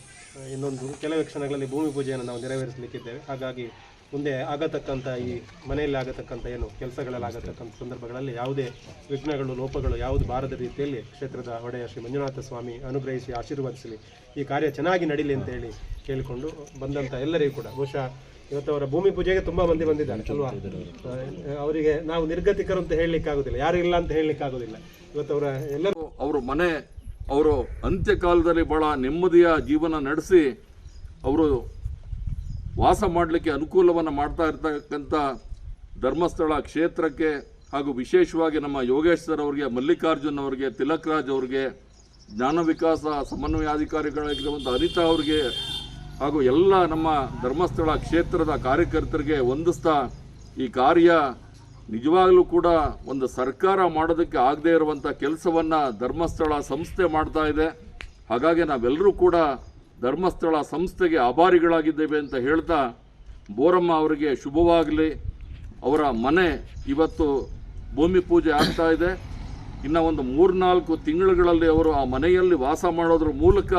ಇನ್ನೊಂದು ಕೆಲವೇ ಕ್ಷಣಗಳಲ್ಲಿ ಭೂಮಿ ಪೂಜೆಯನ್ನು ನಾವು ನೆರವೇರಿಸಲಿಕ್ಕಿದ್ದೇವೆ. ಹಾಗಾಗಿ ಮುಂದೆ ಆಗತಕ್ಕಂಥ ಈ ಮನೆಯಲ್ಲಿ ಆಗತಕ್ಕಂಥ ಏನು ಕೆಲಸಗಳಲ್ಲಾಗತಕ್ಕಂಥ ಸಂದರ್ಭಗಳಲ್ಲಿ ಯಾವುದೇ ವಿಘ್ನಗಳು ಲೋಪಗಳು ಯಾವುದು ಬಾರದ ರೀತಿಯಲ್ಲಿ ಕ್ಷೇತ್ರದ ಒಡೆಯ ಶ್ರೀ ಮಂಜುನಾಥ ಸ್ವಾಮಿ ಅನುಗ್ರಹಿಸಿ ಆಶೀರ್ವದಿಸಲಿ, ಈ ಕಾರ್ಯ ಚೆನ್ನಾಗಿ ನಡೀಲಿ ಅಂತ ಹೇಳಿ ಕೇಳಿಕೊಂಡು ಬಂದಂಥ ಎಲ್ಲರಿಗೂ ಕೂಡ ಬಹುಶಃ ಇವತ್ತು ಅವರ ಭೂಮಿ ಪೂಜೆಗೆ ತುಂಬ ಮಂದಿ ಬಂದಿದ್ದಾರೆ ಅಲ್ವಾ. ಅವರಿಗೆ ನಾವು ನಿರ್ಗತಿಕರು ಅಂತ ಹೇಳಲಿಕ್ಕಾಗೋದಿಲ್ಲ, ಯಾರು ಇಲ್ಲ ಅಂತ ಹೇಳಲಿಕ್ಕಾಗೋದಿಲ್ಲ. ಇವತ್ತು ಅವರ ಎಲ್ಲರೂ ಅವರು ಮನೆ ಅವರು ಅಂತ್ಯಕಾಲದಲ್ಲಿ ಭಾಳ ನೆಮ್ಮದಿಯ ಜೀವನ ನಡೆಸಿ ಅವರು ವಾಸ ಮಾಡಲಿಕ್ಕೆ ಅನುಕೂಲವನ್ನು ಮಾಡ್ತಾ ಇರ್ತಕ್ಕಂಥ ಧರ್ಮಸ್ಥಳ ಕ್ಷೇತ್ರಕ್ಕೆ ಹಾಗೂ ವಿಶೇಷವಾಗಿ ನಮ್ಮ ಯೋಗೇಶ್ ಸರ್ ಅವರಿಗೆ, ಮಲ್ಲಿಕಾರ್ಜುನ್ ಅವರಿಗೆ, ತಿಲಕ್ ರಾಜ್ ಅವರಿಗೆ, ಜ್ಞಾನ ವಿಕಾಸ ಸಮನ್ವಯಾಧಿಕಾರಿಗಳಾಗಿರುವಂಥ ಅನಿತಾ ಅವರಿಗೆ ಹಾಗೂ ಎಲ್ಲ ನಮ್ಮ ಧರ್ಮಸ್ಥಳ ಕ್ಷೇತ್ರದ ಕಾರ್ಯಕರ್ತರಿಗೆ ವಂದಿಸ್ತಾ, ಈ ಕಾರ್ಯ ನಿಜವಾಗಲೂ ಕೂಡ ಒಂದು ಸರ್ಕಾರ ಮಾಡೋದಕ್ಕೆ ಆಗದೇ ಇರುವಂಥ ಕೆಲಸವನ್ನು ಧರ್ಮಸ್ಥಳ ಸಂಸ್ಥೆ ಮಾಡ್ತಾ ಇದೆ. ಹಾಗಾಗಿ ನಾವೆಲ್ಲರೂ ಕೂಡ ಧರ್ಮಸ್ಥಳ ಸಂಸ್ಥೆಗೆ ಆಭಾರಿಗಳಾಗಿದ್ದೇವೆ ಅಂತ ಹೇಳ್ತಾ, ಬೋರಮ್ಮ ಅವರಿಗೆ ಶುಭವಾಗಲಿ. ಅವರ ಮನೆ ಇವತ್ತು ಭೂಮಿ ಪೂಜೆ ಆಗ್ತಾ ಇದೆ. ಇನ್ನು ಒಂದು 3-4 ತಿಂಗಳುಗಳಲ್ಲಿ ಅವರು ಆ ಮನೆಯಲ್ಲಿ ವಾಸ ಮಾಡೋದ್ರ ಮೂಲಕ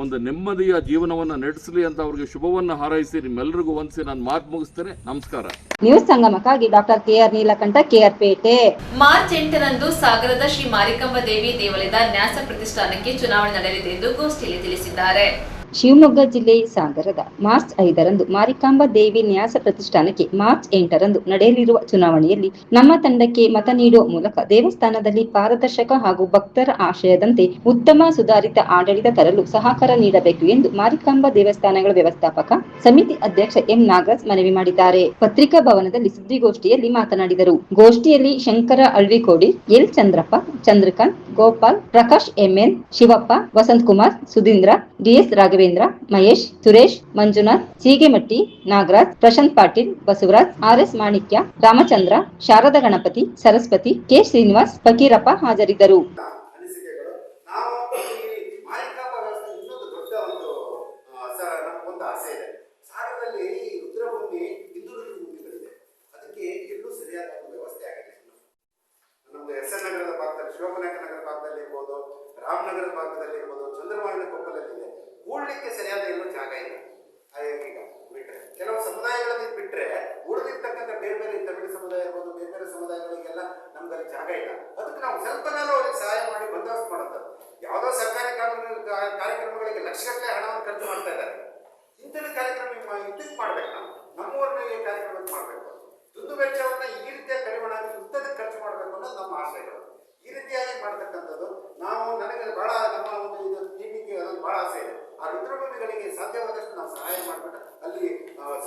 ಒಂದು ನೆಮ್ಮದಿಯ ಜೀವನವನ್ನು ನಡೆಸಲಿ ಅಂತ ಅವರಿಗೆ ಶುಭವನ್ನು ಹಾರೈಸಿ ನಿಮ್ಮೆಲ್ಲರಿಗೂ ವಂದಿಸಿ ನಾನು ಮಾತು ಮುಗಿಸ್ತೇನೆ. ನಮಸ್ಕಾರ. ನ್ಯೂಸ್ ಸಂಗಮಕ್ಕಾಗಿ ಡಾಕ್ಟರ್ ಕೆಆರ್ ನೀಲಕಂಠ, ಕೆಆರ್ ಪೇಟೆ. ಮಾರ್ಚ್ 8ರಂದು ಸಾಗರದ ಶ್ರೀ ಮಾರಿಕಾಂಬಾ ದೇವಿ ದೇವಾಲಯದ ನ್ಯಾಸ ಪ್ರತಿಷ್ಠಾನಕ್ಕೆ ಚುನಾವಣೆ ನಡೆಯಲಿದೆ ಎಂದು ಗೋಷ್ಠಿಯಲ್ಲಿ ತಿಳಿಸಿದ್ದಾರೆ. ಶಿವಮೊಗ್ಗ ಜಿಲ್ಲೆ ಸಾಗರದ ಮಾರ್ಚ್ 5ರಂದು ಮಾರಿಕಾಂಬಾ ದೇವಿ ನ್ಯಾಸ ಪ್ರತಿಷ್ಠಾನಕ್ಕೆ, ಮಾರ್ಚ್ 8ರಂದು ನಡೆಯಲಿರುವ ಚುನಾವಣೆಯಲ್ಲಿ ನಮ್ಮ ತಂಡಕ್ಕೆ ಮತ ನೀಡುವ ಮೂಲಕ ದೇವಸ್ಥಾನದಲ್ಲಿ ಪಾರದರ್ಶಕ ಹಾಗೂ ಭಕ್ತರ ಆಶಯದಂತೆ ಉತ್ತಮ ಸುಧಾರಿತ ಆಡಳಿತ ತರಲು ಸಹಕಾರ ನೀಡಬೇಕು ಎಂದು ಮಾರಿಕಾಂಬಾ ದೇವಸ್ಥಾನಗಳ ವ್ಯವಸ್ಥಾಪಕ ಸಮಿತಿ ಅಧ್ಯಕ್ಷ ಎಂ ನಾಗರಾಜ್ ಮನವಿ ಮಾಡಿದ್ದಾರೆ. ಪತ್ರಿಕಾ ಭವನದಲ್ಲಿ ಸುದ್ದಿಗೋಷ್ಠಿಯಲ್ಲಿ ಮಾತನಾಡಿದರು. ಗೋಷ್ಠಿಯಲ್ಲಿ ಶಂಕರ ಅಳ್ವಿಕೋಡಿ, ಎಲ್ ಚಂದ್ರಪ್ಪ, ಚಂದ್ರಕಾಂತ್, ಗೋಪಾಲ್, ಪ್ರಕಾಶ್, ಎಂಎನ್, ಶಿವಪ್ಪ, ವಸಂತ್ ಕುಮಾರ್, ಸುಧೀಂದ್ರ, ಡಿಎಸ್ ರಾಘವೇಂದ್ರ, ಮಹೇಶ್, ಸುರೇಶ್, ಮಂಜುನಾಥ್, ಸೀಗೆಮಟ್ಟಿ, ನಾಗರಾಜ್, ಪ್ರಶಾಂತ್ ಪಾಟೀಲ್, ಬಸವರಾಜ್, ಆರ್ಎಸ್ ಮಾಣಿಕ್ಯ, ರಾಮಚಂದ್ರ, ಶಾರದಾ ಗಣಪತಿ, ಸರಸ್ವತಿ, ಕೆ ಶ್ರೀನಿವಾಸ್, ಫಕೀರಪ್ಪ ಹಾಜರಿದ್ದರು. ನಗರದ ಭಾಗದಲ್ಲಿ, ಶಿವಮೊಗ್ಗ ನಗರ ಭಾಗದಲ್ಲಿ ಇರ್ಬೋದು, ರಾಮನಗರ ಭಾಗದಲ್ಲಿ ಇರ್ಬೋದು, ಚಂದ್ರಮಾನ ಕೊಪ್ಪಲಲ್ಲಿದೆ, ಕೂಡ್ಲಿಕ್ಕೆ ಸರಿಯಾದ ಎಲ್ಲೂ ಜಾಗ ಇಲ್ಲ. ಈಗ ಬಿಟ್ಟರೆ ಕೆಲವು ಸಮುದಾಯಗಳಲ್ಲಿ ಬಿಟ್ಟರೆ ಉಳಿದಿರ್ತಕ್ಕಂಥ ಬೇರೆ ಬೇರೆ ತಮಿಳು ಸಮುದಾಯ ಇರ್ಬೋದು, ಬೇರೆ ಬೇರೆ ಸಮುದಾಯಗಳಿಗೆಲ್ಲ ನಮ್ದಲ್ಲಿ ಜಾಗ ಇಲ್ಲ. ಅದಕ್ಕೆ ನಾವು ಸ್ವಲ್ಪನಾದ್ರೂ ಅವ್ರಿಗೆ ಸಹಾಯ ಮಾಡಿ ಬಂದೋಬಸ್ತ್ ಮಾಡುತ್ತೆ. ಯಾವುದೋ ಸರ್ಕಾರಿ ಕಾರ್ಯಕ್ರಮಗಳಿಗೆ ಲಕ್ಷಗಟ್ಟಲೆ ಹಣವನ್ನು ಖರ್ಚು ಮಾಡ್ತಾ ಇದ್ದಾರೆ. ಇಂಥದ್ದು ಕಾರ್ಯಕ್ರಮ ಇದಕ್ಕೆ ಮಾಡ್ಬೇಕು. ನಾವು ನಮ್ಮೂರಿನ ಕಾರ್ಯಕ್ರಮ ಮಾಡಬೇಕು. ದುಂದು ವೆಚ್ಚವನ್ನ ಈ ರೀತಿಯ ಕಡಿಮೆ ಇಂಥದಕ್ಕೆ ಖರ್ಚು ಮಾಡಬೇಕು ಅನ್ನೋದು ನಮ್ಮ ಆಸೆಗಳು. ಈ ರೀತಿಯಾಗಿ ಮಾಡ್ತಕ್ಕಂಥದ್ದು ನಾವು ನನಗೆ ಬಹಳ ನಮ್ಮ ಒಂದು ಇದು ಟಿವಿಗೆ ಅದೊಂದು ಬಹಳ ಆಸೆ ಇದೆ. ಆ ರುದ್ರಭೂಮಿಗಳಿಗೆ ಸಾಧ್ಯವಾದಷ್ಟು ನಾವು ಸಹಾಯ ಮಾಡಿಬಿಟ್ಟು ಅಲ್ಲಿ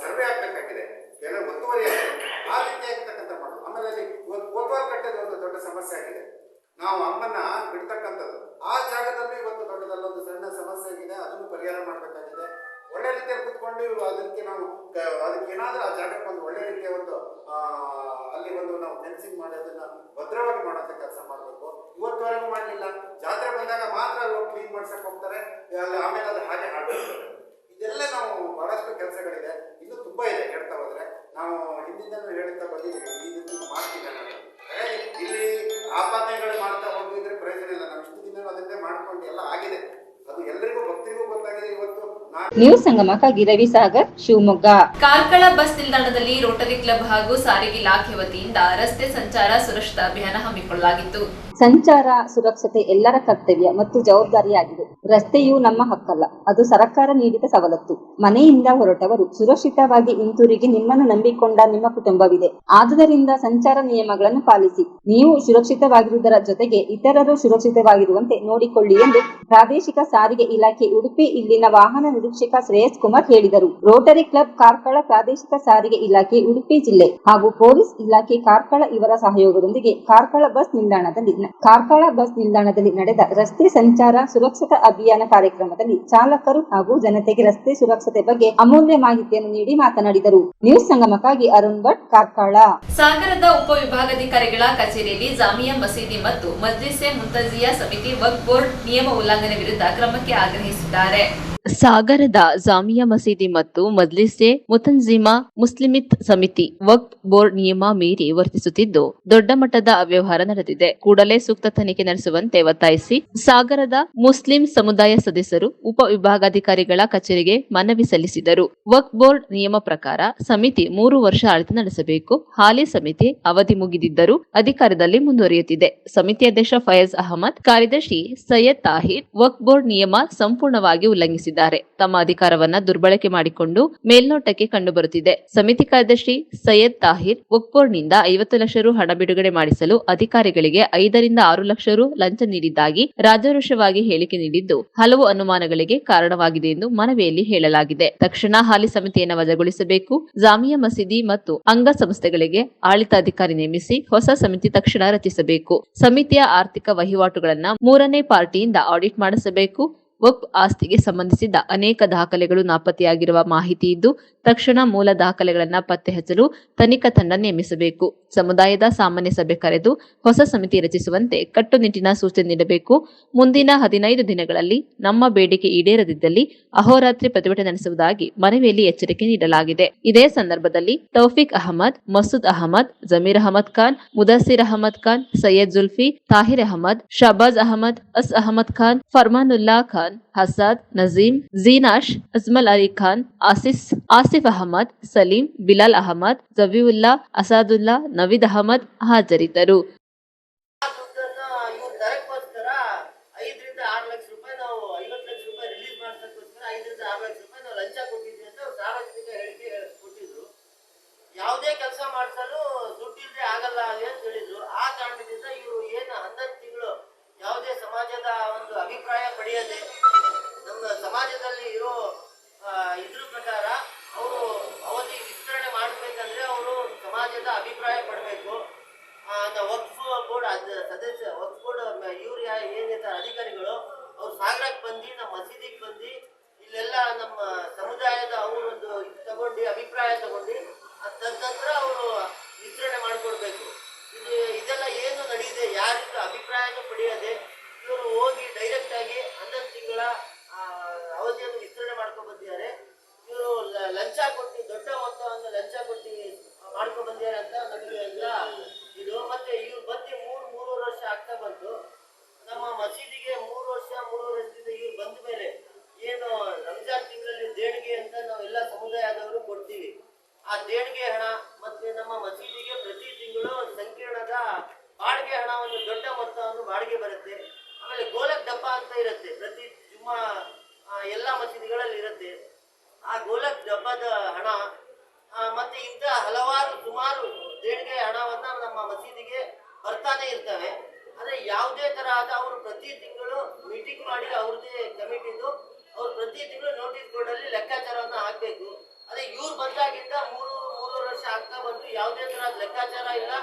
ಸರ್ವೆ ಆಗಬೇಕಾಗಿದೆ, ಕೆಲವು ಒತ್ತುವರಿ ಆಗಿದೆ, ಆ ರೀತಿಯಾಗಿರ್ತಕ್ಕಂಥ ಮಾಡೋದು. ಆಮೇಲೆ ಅಲ್ಲಿ ಇವತ್ತು ಕೋಟ್ವಾಲ್ ಕಟ್ಟೋದು ಒಂದು ದೊಡ್ಡ ಸಮಸ್ಯೆ ಆಗಿದೆ. ನಾವು ಅಮ್ಮನ್ನ ಬಿಡ್ತಕ್ಕಂಥದ್ದು ಆ ಜಾಗದಲ್ಲಿ ಇವತ್ತು ದೊಡ್ಡದಲ್ಲೊಂದು ಸಣ್ಣ ಸಮಸ್ಯೆ ಆಗಿದೆ. ಅದನ್ನು ಪರಿಹಾರ ಮಾಡಬೇಕಾಗಿದೆ. ಒಳ್ಳೆ ರೀತಿಯಲ್ಲಿ ಕೂತ್ಕೊಂಡು ಅದಕ್ಕೆ ನಾವು ಅದಕ್ಕೆ ಏನಾದರೂ ಆ ಜಾಗಕ್ಕೆ ಒಂದು ಒಳ್ಳೆ ರೀತಿಯ ಒಂದು ಅಲ್ಲಿ ಒಂದು ನಾವು ಫೆನ್ಸಿಂಗ್ ಮಾಡಿ ಅದನ್ನ ಭದ್ರವಾಗಿ ಮಾಡೋಂಥ ಕೆಲಸ ಮಾಡಬೇಕು. ಇವತ್ತುವರೆಗೂ ಮಾಡಲಿಲ್ಲ. ಜಾತ್ರೆ ಬಂದಾಗ ಮಾತ್ರ ಅಲ್ಲಿ ಕ್ಲೀನ್ ಮಾಡ್ಸಕ್ಕೆ ಹೋಗ್ತಾರೆ, ಅಲ್ಲಿ ಆಮೇಲೆ ಅದು ಹಾಗೆ ಹಾಡ್ತಾರೆ. ಇದೆಲ್ಲ ನಾವು ಬಹಳಷ್ಟು ಕೆಲಸಗಳಿದೆ, ಇನ್ನೂ ತುಂಬ ಇದೆ ಹೇಳ್ತಾ ಹೋದ್ರೆ. ನಾವು ಹಿಂದಿಂದನೂ ಹೇಳ್ತಾ ಬಂದಿದ್ದೀವಿ, ಈ ರೀತಿ ಮಾಡ್ತೀವಿ ಅನ್ನೋದು. ಇಲ್ಲಿ ಆಪಾದನೆಗಳು ಮಾಡ್ತಾ ಹೋಗಿದ್ರೆ ಪ್ರಯೋಜನ ಇಲ್ಲ. ನಾವು ಇಷ್ಟು ದಿನ ಅದನ್ನೇ ಮಾಡ್ಕೊಂಡು ಎಲ್ಲ ಆಗಿದೆ. ಅದು ಎಲ್ಲರಿಗೂ ಭಕ್ತರಿಗೂ ಗೊತ್ತಾಗಿದೆ. ಇವತ್ತು ನ್ಯೂಸ್ ಸಂಗಮಕ್ಕಾಗಿ ರವಿ ಸಾಗರ್, ಶಿವಮೊಗ್ಗ. ಕಾರ್ಕಳ ಬಸ್ ನಿಲ್ದಾಣದಲ್ಲಿ ರೋಟರಿ ಕ್ಲಬ್ ಹಾಗೂ ಸಾರಿಗೆ ಇಲಾಖೆ ವತಿಯಿಂದ ರಸ್ತೆ ಸಂಚಾರ ಸುರಕ್ಷತಾ ಅಭಿಯಾನ ಹಮ್ಮಿಕೊಳ್ಳಲಾಗಿತ್ತು. ಸಂಚಾರ ಸುರಕ್ಷತೆ ಎಲ್ಲರ ಕರ್ತವ್ಯ ಮತ್ತು ಜವಾಬ್ದಾರಿಯಾಗಿದೆ. ರಸ್ತೆಯು ನಮ್ಮ ಹಕ್ಕಲ್ಲ, ಅದು ಸರ್ಕಾರ ನೀಡಿದ ಸವಲತ್ತು. ಮನೆಯಿಂದ ಹೊರಟವರು ಸುರಕ್ಷಿತವಾಗಿ ಹಿಂತಿರುಗಿ ನಿಮ್ಮನ್ನು ನಂಬಿಕೊಂಡ ನಿಮ್ಮ ಕುಟುಂಬವಿದೆ. ಆದುದರಿಂದ ಸಂಚಾರ ನಿಯಮಗಳನ್ನು ಪಾಲಿಸಿ. ನೀವು ಸುರಕ್ಷಿತವಾಗಿರುವುದರ ಜೊತೆಗೆ ಇತರರು ಸುರಕ್ಷಿತವಾಗಿರುವಂತೆ ನೋಡಿಕೊಳ್ಳಿ ಎಂದು ಪ್ರಾದೇಶಿಕ ಸಾರಿಗೆ ಇಲಾಖೆ ಉಡುಪಿ ಇಲ್ಲಿನ ವಾಹನ ನಿರೀಕ್ಷಕ ಶ್ರೇಯಸ್ ಕುಮಾರ್ ಹೇಳಿದರು. ರೋಟರಿ ಕ್ಲಬ್ ಕಾರ್ಕಳ, ಪ್ರಾದೇಶಿಕ ಸಾರಿಗೆ ಇಲಾಖೆ ಉಡುಪಿ ಜಿಲ್ಲೆ ಹಾಗೂ ಪೊಲೀಸ್ ಇಲಾಖೆ ಕಾರ್ಕಳ ಇವರ ಸಹಯೋಗದೊಂದಿಗೆ ಕಾರ್ಕಳ ಬಸ್ ನಿಲ್ದಾಣದಲ್ಲಿ ತಾಲೂಕಿನ ಕಾರ್ಕಳ ಬಸ್ ನಿಲ್ದಾಣದಲ್ಲಿ ನಡೆದ ರಸ್ತೆ ಸಂಚಾರ ಸುರಕ್ಷತಾ ಅಭಿಯಾನ ಕಾರ್ಯಕ್ರಮದಲ್ಲಿ ಚಾಲಕರು ಹಾಗೂ ಜನತೆಗೆ ರಸ್ತೆ ಸುರಕ್ಷತೆ ಬಗ್ಗೆ ಅಮೂಲ್ಯ ಮಾಹಿತಿಯನ್ನು ನೀಡಿ ಮಾತನಾಡಿದರು. ನ್ಯೂಸ್ ಸಂಗಮಕ್ಕಾಗಿ ಅರುಣ್ ಭಟ್, ಕಾರ್ಕಳ. ಸಾಗರದ ಉಪವಿಭಾಗಾಧಿಕಾರಿಗಳ ಕಚೇರಿಯಲ್ಲಿ ಜಾಮಿಯಾ ಮಸೀದಿ ಮತ್ತು ಮಜ್ಲಿಸೆ ಮುಂತಜಿಯಾ ಸಮಿತಿ ವಕ್ಫ್ ಬೋರ್ಡ್ ನಿಯಮ ಉಲ್ಲಂಘನೆ ವಿರುದ್ಧ ಕ್ರಮಕ್ಕೆ ಆಗ್ರಹಿಸಿದ್ದಾರೆ. ಸಾಗರದ ಜಾಮಿಯಾ ಮಸೀದಿ ಮತ್ತು ಮಜ್ಲಿಸೆ ಮುತನ್ಜಿಮಾ ಮುಸ್ಲಿಮಿತ್ ಸಮಿತಿ ವಕ್ಫ್ ಬೋರ್ಡ್ ನಿಯಮ ಮೀರಿ ವರ್ತಿಸುತ್ತಿದ್ದು ದೊಡ್ಡ ಮಟ್ಟದ ಅವ್ಯವಹಾರ ನಡೆದಿದೆ. ಕೂಡಲೇ ಸೂಕ್ತ ತನಿಖೆ ನಡೆಸುವಂತೆ ಒತ್ತಾಯಿಸಿ ಸಾಗರದ ಮುಸ್ಲಿಂ ಸಮುದಾಯ ಸದಸ್ಯರು ಉಪವಿಭಾಗಾಧಿಕಾರಿಗಳ ಕಚೇರಿಗೆ ಮನವಿ ಸಲ್ಲಿಸಿದರು. ವಕ್ಫ್ ಬೋರ್ಡ್ ನಿಯಮ ಪ್ರಕಾರ ಸಮಿತಿ 3 ವರ್ಷ ಆಡಳಿತ ನಡೆಸಬೇಕು. ಹಾಲಿ ಸಮಿತಿ ಅವಧಿ ಮುಗಿದಿದ್ದರೂ ಅಧಿಕಾರದಲ್ಲಿ ಮುಂದುವರಿಯುತ್ತಿದೆ. ಸಮಿತಿ ಅಧ್ಯಕ್ಷ ಫಯಾಜ್ ಅಹಮದ್, ಕಾರ್ಯದರ್ಶಿ ಸೈಯದ್ ತಾಹಿರ್ ವಕ್ಫ್ ಬೋರ್ಡ್ ನಿಯಮ ಸಂಪೂರ್ಣವಾಗಿ ಉಲ್ಲಂಘಿಸಿದ್ದಾರೆ. ತಮ್ಮ ಅಧಿಕಾರವನ್ನ ದುರ್ಬಳಕೆ ಮಾಡಿಕೊಂಡು ಮೇಲ್ನೋಟಕ್ಕೆ ಕಂಡುಬರುತ್ತಿದೆ. ಸಮಿತಿ ಕಾರ್ಯದರ್ಶಿ ಸೈಯದ್ ತಾಹಿರ್ ವಕ್ಫ್ ಬೋರ್ಡ್ನಿಂದ 50 ಲಕ್ಷ ರು ಹಣ ಬಿಡುಗಡೆ ಮಾಡಿಸಲು ಅಧಿಕಾರಿಗಳಿಗೆ 5 ರಿಂದ 6 ಲಕ್ಷ ರು ಲಂಚ ನೀಡಿದ್ದಾಗಿ ರಾಜಾರೋಷವಾಗಿ ಹೇಳಿಕೆ ನೀಡಿದ್ದು ಹಲವು ಅನುಮಾನಗಳಿಗೆ ಕಾರಣವಾಗಿದೆ ಎಂದು ಮನವಿಯಲ್ಲಿ ಹೇಳಲಾಗಿದೆ. ತಕ್ಷಣ ಹಾಲಿ ಸಮಿತಿಯನ್ನು ವಜಾಗೊಳಿಸಬೇಕು. ಜಾಮಿಯಾ ಮಸೀದಿ ಮತ್ತು ಅಂಗಸಂಸ್ಥೆಗಳಿಗೆ ಆಡಳಿತಾಧಿಕಾರಿ ನೇಮಿಸಿ ಹೊಸ ಸಮಿತಿ ತಕ್ಷಣ ರಚಿಸಬೇಕು. ಸಮಿತಿಯ ಆರ್ಥಿಕ ವಹಿವಾಟುಗಳನ್ನು 3ನೇ ಪಾರ್ಟಿಯಿಂದ ಆಡಿಟ್ ಮಾಡಿಸಬೇಕು. ವಕ್ಫ್ ಆಸ್ತಿಗೆ ಸಂಬಂಧಿಸಿದ ಅನೇಕ ದಾಖಲೆಗಳು ನಾಪತ್ತೆಯಾಗಿರುವ ಮಾಹಿತಿ ಇದ್ದು ತಕ್ಷಣ ಮೂಲ ದಾಖಲೆಗಳನ್ನು ಪತ್ತೆ ಹಚ್ಚಲು ತನಿಖಾ ತಂಡ ನೇಮಿಸಬೇಕು. ಸಮುದಾಯದ ಸಾಮಾನ್ಯ ಸಭೆ ಕರೆದು ಹೊಸ ಸಮಿತಿ ರಚಿಸುವಂತೆ ಕಟ್ಟುನಿಟ್ಟಿನ ಸೂಚನೆ ನೀಡಬೇಕು. ಮುಂದಿನ 15 ದಿನಗಳಲ್ಲಿ ನಮ್ಮ ಬೇಡಿಕೆ ಈಡೇರದಿದ್ದಲ್ಲಿ ಅಹೋರಾತ್ರಿ ಪ್ರತಿಭಟನೆ ನಡೆಸುವುದಾಗಿ ಮನವಿಯಲ್ಲಿ ಎಚ್ಚರಿಕೆ ನೀಡಲಾಗಿದೆ. ಇದೇ ಸಂದರ್ಭದಲ್ಲಿ ತೌಫಿಕ್ ಅಹಮದ್, ಮಸೂದ್ ಅಹಮದ್, ಜಮೀರ್ ಅಹಮದ್ ಖಾನ್, ಮುದಸ್ಸಿರ್ ಅಹಮದ್ ಖಾನ್, ಸೈಯದ್ ಜುಲ್ಫಿ, ತಾಹಿರ್ ಅಹಮದ್, ಶಹಬಾಜ್ ಅಹಮದ್, ಅಸ್ ಅಹಮದ್ ಖಾನ್, ಫರ್ಮಾನುಲ್ಲಾ ಖಾನ್, ಹಸಾದ್, ನಜೀಮ್, ಝೀನಾಶ್, ಅಜ್ಮಲ್ ಅಲಿ ಖಾನ್, ಆಸಿಫ್ ಅಹಮದ್, ಸಲೀಂ, ಬಿಲಾಲ್ ಅಹಮದ್, ಜಬೀವುಲ್ಲಾ, ಅಸಾದುಲ್ಲಾ, ನವೀದ್ ಅಹಮದ್ ಹಾಜರಿದ್ದರು. 5 ರಿಂದ 6 ಲಕ್ಷ ರೂಪಾಯಿ ನಾವು 50 ಲಕ್ಷ ರೂಪಾಯಿ ರಿಲೀಸ್ ಮಾಡ್ಸಕ್ಕೋಸ್ಕರ 5 ರಿಂದ 6 ಲಕ್ಷ ರೂಪಾಯಿ ನಾವು ಲಂಚ ಕೊಟ್ಟಿದ್ವಿ ಅಂತ ಸಾರ್ವಜನಿಕ ಹೇಳಿಕೆ ಕೊಟ್ಟಿದ್ರು. ಯಾವುದೇ ಕೆಲಸ ಮಾಡಿಸಲು ದುಡ್ಡಿಲ್ಲದೆ ಆಗಲ್ಲ ಅಲ್ಲಿ ಅಂತ ಹೇಳಿದ್ರು. ಆ ಕಾರಣದಿಂದ ಇವರು ಏನು 11 ತಿಂಗಳು ಯಾವುದೇ ಸಮಾಜದ ಒಂದು ಅಭಿಪ್ರಾಯ ಪಡೆಯದೆ ನಮ್ಮ ಸಮಾಜದಲ್ಲಿ ಇರೋ ಇದ್ರ ಪ್ರಕಾರ ಅವರು ಅವಧಿ ವಿಸ್ತರಣೆ ಮಾಡಬೇಕಂದ್ರೆ ಅವರು ಸಮಾಜದ ಅಭಿಪ್ರಾಯ ಪಡಬೇಕು. ವಕ್ಫ್ ಬೋರ್ಡ್ ಸದಸ್ಯ ವಕ್ಫ್ ಬೋರ್ಡ್ ಇವ್ರು ಏನಿರ್ತಾರೆ ಅಧಿಕಾರಿಗಳು ಅವ್ರು ಸಾಗರಕ್ಕೆ ಬಂದು ನಮ್ಮ ಮಸೀದಿಗೆ ಬಂದು ಇಲ್ಲೆಲ್ಲ ನಮ್ಮ ಸಮುದಾಯದ ಅವರೊಂದು ತಗೊಂಡು ಅಭಿಪ್ರಾಯ ತಗೊಂಡು ತದನಂತರ ಅವರು ವಿಸ್ತರಣೆ ಮಾಡಿಕೊಡ್ಬೇಕು. ಇದೆಲ್ಲ ಏನು ನಡೆದಿದೆ, ಯಾರಿಂದ ಅಭಿಪ್ರಾಯನೂ ಪಡೆಯದೆ ಇವರು ಹೋಗಿ ಡೈರೆಕ್ಟ್ ಆಗಿ 11 ತಿಂಗಳ ಅವಧಿಯನ್ನು ವಿಸ್ತರಣೆ ಮಾಡ್ಕೊಂಡು ಬಂದಿದ್ದಾರೆ. ಇವರು ಲಂಚ ಕೊಟ್ಟು ದೊಡ್ಡ ಮೊತ್ತವನ್ನು ಲಂಚ ಕೊಟ್ಟು ಮಾಡ್ಕೊಂಡು ಬಂದಿದ್ದಾರೆ ಅಂತ ನಮಗೆ ಎಲ್ಲ ಇದು. ಮತ್ತೆ ಇವ್ರು ಬಂದು 3 ವರ್ಷ ಆಗ್ತಾ ಬಂತು. ನಮ್ಮ ಮಸೀದಿಗೆ 3 ವರ್ಷದಿಂದ ಇವ್ರು ಬಂದ ಮೇಲೆ ಏನು ರಂಜಾನ್ ತಿಂಗಳಲ್ಲಿ ದೇಣಿಗೆ ಅಂತ ನಾವೆಲ್ಲ ಸಮುದಾಯದವರು ಕೊಡ್ತೀವಿ. ಆ ದೇಣಿಗೆ ಹಣ ಮತ್ತೆ ನಮ್ಮ ಮಸೀದಿಗೆ ಪ್ರತಿ ತಿಂಗಳು ಸಂಕೀರ್ಣದ ಬಾಡಿಗೆ ಹಣ ಒಂದು ದೊಡ್ಡ ಮೊತ್ತವನ್ನು ಬಾಡಿಗೆ ಬರುತ್ತೆ. ಆಮೇಲೆ ಗೋಲಕ್ ಡಬ್ಬ ಅಂತ ಇರುತ್ತೆ, ಪ್ರತಿ ಜುಮ್ಮಾ ಎಲ್ಲ ಮಸೀದಿಗಳಲ್ಲಿ ಇರುತ್ತೆ. ಆ ಗೋಲಕ್ ಡಬ್ಬದ ಹಣ ಮತ್ತೆ ಇಂಥ ಹಲವಾರು ಸುಮಾರು ದೇಣಿಗೆ ಹಣವನ್ನ ನಮ್ಮ ಮಸೀದಿಗೆ ಬರ್ತಾನೆ ಇರ್ತವೆ. ಆದರೆ ಯಾವುದೇ ತರಹದ ಅವರು ಪ್ರತಿ ತಿಂಗಳು ಮೀಟಿಂಗ್ ಮಾಡಿ ಅವ್ರದ್ದೇ ಕಮಿಟಿದು ಅವ್ರು ಪ್ರತಿ ತಿಂಗಳು ನೋಟಿಸ್ ಬೋರ್ಡಲ್ಲಿ ಲೆಕ್ಕಾಚಾರವನ್ನು ಹಾಕಬೇಕು. ಅದೇ ಇವ್ರು ಬಂದಾಗಿಂದ 3 ವರ್ಷ ಆಗ್ತಾ ಬಂದು ಯಾವುದೇ ತರಹದ ಲೆಕ್ಕಾಚಾರ ಇಲ್ಲ,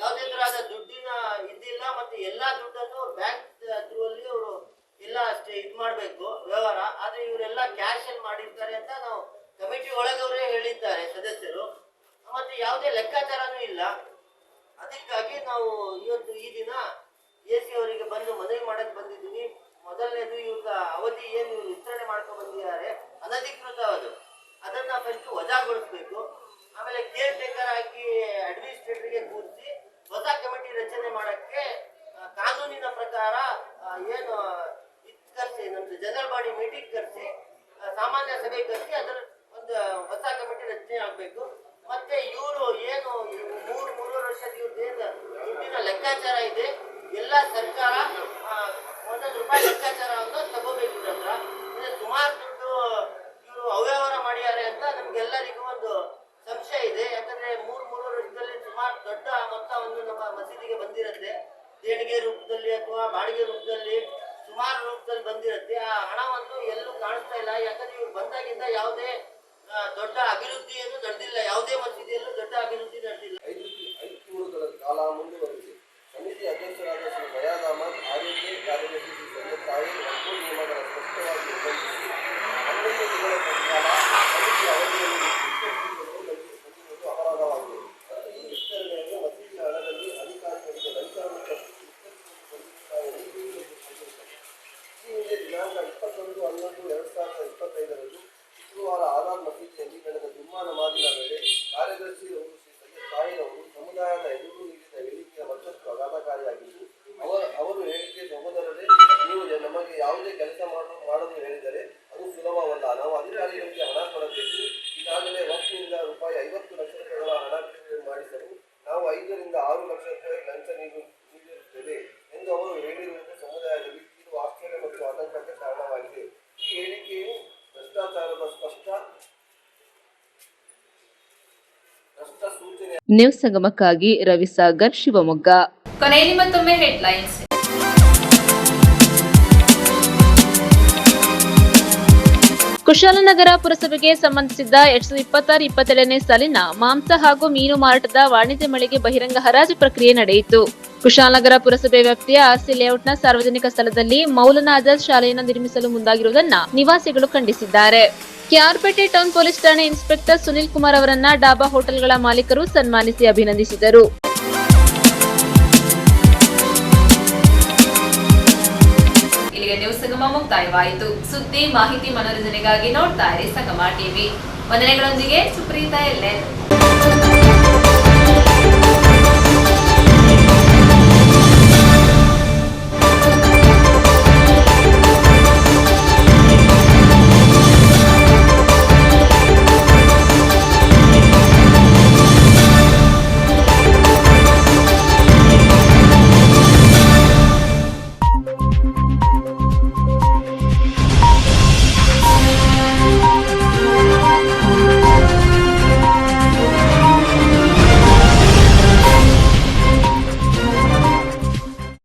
ಯಾವುದೇ ತರಹದ ದುಡ್ಡಿನ ಇದ್ದಿಲ್ಲ. ಮತ್ತೆ ಎಲ್ಲಾ ದುಡ್ಡನ್ನು ಬ್ಯಾಂಕ್ ಥ್ರೂ ಅಲ್ಲಿ ಅವರು ಎಲ್ಲ ಅಷ್ಟೇ ಇದು ಮಾಡಬೇಕು ವ್ಯವಹಾರ. ಆದ್ರೆ ಇವರೆಲ್ಲ ಕ್ಯಾಶ್ ಅಲ್ಲಿ ಮಾಡಿರ್ತಾರೆ ಅಂತ ನಾವು ಕಮಿಟಿ ಒಳಗವರೇ ಹೇಳಿದ್ದಾರೆ ಸದಸ್ಯರು. ಮತ್ತೆ ಯಾವುದೇ ಲೆಕ್ಕಾಚಾರನೂ ಇಲ್ಲ. ಅದಕ್ಕಾಗಿ ನಾವು ಇವತ್ತು ಈ ದಿನ AC ಅವರಿಗೆ ಬಂದು ಮನವಿ ಮಾಡಕ್ ಬಂದಿದ್ದೀವಿ. ಮೊದಲನೇದು ಇವ್ರ ಅವಧಿ ಏನು ಇವರು ವಿಸ್ತರಣೆ ಮಾಡ್ಕೊಂಡು ಬಂದಿದ್ದಾರೆ ಅನಧಿಕೃತ ಅದನ್ನ ಫಸ್ಟ್ ವಜಾಗೊಳಿಸ್ಬೇಕು. ಆಮೇಲೆ ಕೇರ್ ಟೇಕರ್ ಆಗಿ ಅಡ್ಮಿನಿಸ್ಟ್ರೇಟರ್ಗೆ ಕೂರಿಸಿ ಹೊಸ ಕಮಿಟಿ ರಚನೆ ಮಾಡಕ್ಕೆ ಕಾನೂನಿನ ಪ್ರಕಾರ ಏನು ಕರೆಸಿ ನಮ್ದು ಜನರಲ್ ಬಾಡಿ ಮೀಟಿಂಗ್ ಕರೆಸಿ ಸಾಮಾನ್ಯ ಸಭೆ ಕರೆಸಿ ಅದರ ಒಂದು ಹೊಸ ಕಮಿಟಿ ರಚನೆ ಆಗಬೇಕು. ಮತ್ತೆ ಇವರು ಏನು 3 ವರ್ಷದ ದುಡ್ಡಿನ ಲೆಕ್ಕಾಚಾರ ಇದೆ, ಎಲ್ಲ ಸರ್ಕಾರ 1 ರೂಪಾಯಿ ಲೆಕ್ಕಾಚಾರವನ್ನು ತಗೋಬೇಕು. ಇವ್ರ ಹತ್ರ ಸುಮಾರು ದುಡ್ಡು ಇವರು ಅವ್ಯವಹಾರ ಮಾಡಿದ್ದಾರೆ ಅಂತ ನಮ್ಗೆಲ್ಲರಿಗೂ ಒಂದು ಸಂಶಯ ಇದೆ. ಯಾಕಂದ್ರೆ 3 ವರ್ಷದಲ್ಲಿ ಸುಮಾರು ದೊಡ್ಡ ಮೊತ್ತವನ್ನು ನಮ್ಮ ಮಸೀದಿಗೆ ಬಂದಿರುತ್ತೆ. ದೇಣಿಗೆ ರೂಪದಲ್ಲಿ ಅಥವಾ ಬಾಡಿಗೆ ರೂಪದಲ್ಲಿ ಸುಮಾರು ರೂಪದಲ್ಲಿ ಬಂದಿರುತ್ತೆ. ಆ ಹಣವನ್ನು ಎಲ್ಲೂ ಕಾಣಿಸ್ತಾ ಇಲ್ಲ. ಯಾಕಂದ್ರೆ ಇವ್ರು ಬಂದಾಗಿಂದ ಯಾವುದೇ ದೊಡ್ಡ ಅಭಿವೃದ್ಧಿಯನ್ನು ನಡೆದಿಲ್ಲ. ಯಾವುದೇ ಮಸೀದಿಯಲ್ಲೂ ದೊಡ್ಡ ಅಭಿವೃದ್ಧಿ ನಡೆದಿಲ್ಲ. 5 ತಿಂಗಳುಗಳ ಕಾಲ ಮುಂದುವರೆಸಿ ಸಮಿತಿ ಅಧ್ಯಕ್ಷರಾದ ಶ್ರೀ ಫಯಾಜ್ ಅಹಮದ್, ಆರೋಗ್ಯ ಕಾರ್ಯದರ್ಶಿ ಶ್ರೀ ಸೈಯದ್ ತಾಯಿ ಮತ್ತು ನಿಯಮಗಳ ಸ್ಪಷ್ಟವಾಗಿ ಉಲ್ಲಂಘಿಸಿ 11 ತಿಂಗಳ ಕಾಲ ಸಮಿತಿ ಅವಧಿಯಲ್ಲಿ ಅಪರಾಧವಾಗಿದೆ. ಈ ವಿಸ್ತರಣೆಯನ್ನು ಮಸೀದಿಯ ಹಣದಲ್ಲಿ ಅಧಿಕಾರಿಗಳಿಗೆ ಲಂಚವನ್ನು ಈ ಹಿಂದೆ ದಿನಾಂಕ 21/11/2025 ಶುಕ್ರವಾರ ಆಜಾದ್ ಮಸೀದಿಯಲ್ಲಿ ನಡೆದ ಜುಮ್ಮಾ ನಮಾಜಿನ ವೇಳೆ ಕಾರ್ಯದರ್ಶಿ ಶ್ರೀ ಸೈಯದ್ ತಾಯಿರ್ ಅವರು ಸಮುದಾಯದ ಎದುರು ನೀಡಿದ ಹೇಳಿಕೆಯ ಮತ್ತಷ್ಟು ಆಘಾತಕಾರಿಯಾಗಿದ್ದು, ಅವರು ಹೇಳಿಕೆ ಸಹೋದರರೇ, ನೀವು ನಮಗೆ ಯಾವುದೇ ಕೆಲಸ ಮಾಡಲು ಹೇಳಿದರೆ ಅದು ಸುಲಭವಲ್ಲ. ನಾವು ಅಧಿಕಾರಿಗಳಿಗೆ ಹಣ ಕೊಡಬೇಕು. ಈಗಾಗಲೇ ವಕ್ಫ್ನಿಂದ ರೂಪಾಯಿ 50 ಲಕ್ಷ ರೂಪಾಯಿಗಳ ಹಣ ಬಿಡುಗಡೆ ಮಾಡಿಸಲು ನಾವು 5 ರಿಂದ 6 ಲಕ್ಷ ರೂಪಾಯಿ ಲಂಚ ನೀಡಿರುತ್ತೇವೆ ಎಂದು ಅವರು ಹೇಳಿರುವುದು ಸಮುದಾಯದಲ್ಲಿ ತೀವ್ರ ಆಶ್ಚರ್ಯ ಮತ್ತು ಆತಂಕಕ್ಕೆ ಕಾರಣವಾಗಿದೆ. ಈ ಹೇಳಿಕೆಯು ಭ್ರಷ್ಟಾಚಾರದ ಸ್ಪಷ್ಟ ಸೂಚನೆ. ನ್ಯೂಸ್ ಸಂಗಮಕ್ಕಾಗಿ ರವಿಸಾಗರ್, ಶಿವಮೊಗ್ಗ. ಕೊನೆಯಲ್ಲಿ ಮತ್ತೊಮ್ಮೆ ಹೆಡ್ಲೈನ್ಸ್. ಕುಶಾಲನಗರ ಪುರಸಭೆಗೆ ಸಂಬಂಧಿಸಿದ 2026-27ನೇ ಸಾಲಿನ ಮಾಂಸ ಹಾಗೂ ಮೀನು ಮಾರಾಟದ ವಾಣಿಜ್ಯ ಮಳಿಗೆ ಬಹಿರಂಗ ಹರಾಜು ಪ್ರಕ್ರಿಯೆ ನಡೆಯಿತು. ಕುಶಾಲನಗರ ಪುರಸಭೆ ವ್ಯಾಪ್ತಿಯ ಆರ್ಸಿ ಲೇಔಟ್ನ ಸಾರ್ವಜನಿಕ ಸ್ಥಳದಲ್ಲಿ ಮೌಲಾನಾ ಆಜಾದ್ ಶಾಲೆಯನ್ನು ನಿರ್ಮಿಸಲು ಮುಂದಾಗಿರುವುದನ್ನು ನಿವಾಸಿಗಳು ಖಂಡಿಸಿದ್ದಾರೆ. ಕೆಆರ್ಪೇಟೆ ಟೌನ್ ಪೊಲೀಸ್ ಠಾಣೆ ಇನ್ಸ್ಪೆಕ್ಟರ್ ಸುನಿಲ್ ಕುಮಾರ್ ಅವರನ್ನ ಡಾಬಾ ಹೋಟೆಲ್ಗಳ ಮಾಲೀಕರು ಸನ್ಮಾನಿಸಿ ಅಭಿನಂದಿಸಿದರು. ಇಲ್ಲಿಗೆ ನ್ಯೂಸ್ ಸಂಗಮ ಮುಕ್ತಾಯವಾಯಿತು. ಸುದ್ದಿ, ಮಾಹಿತಿ, ಮನೋರಂಜನೆಗಾಗಿ ನೋಡ್ತಾ ಇರಿ ಸಂಗಮ ಟಿವಿ. ವಂದನೆಗಳೊಂದಿಗೆ ಸುಪ್ರೀತಾ ಎಲ್ಲೆನ್.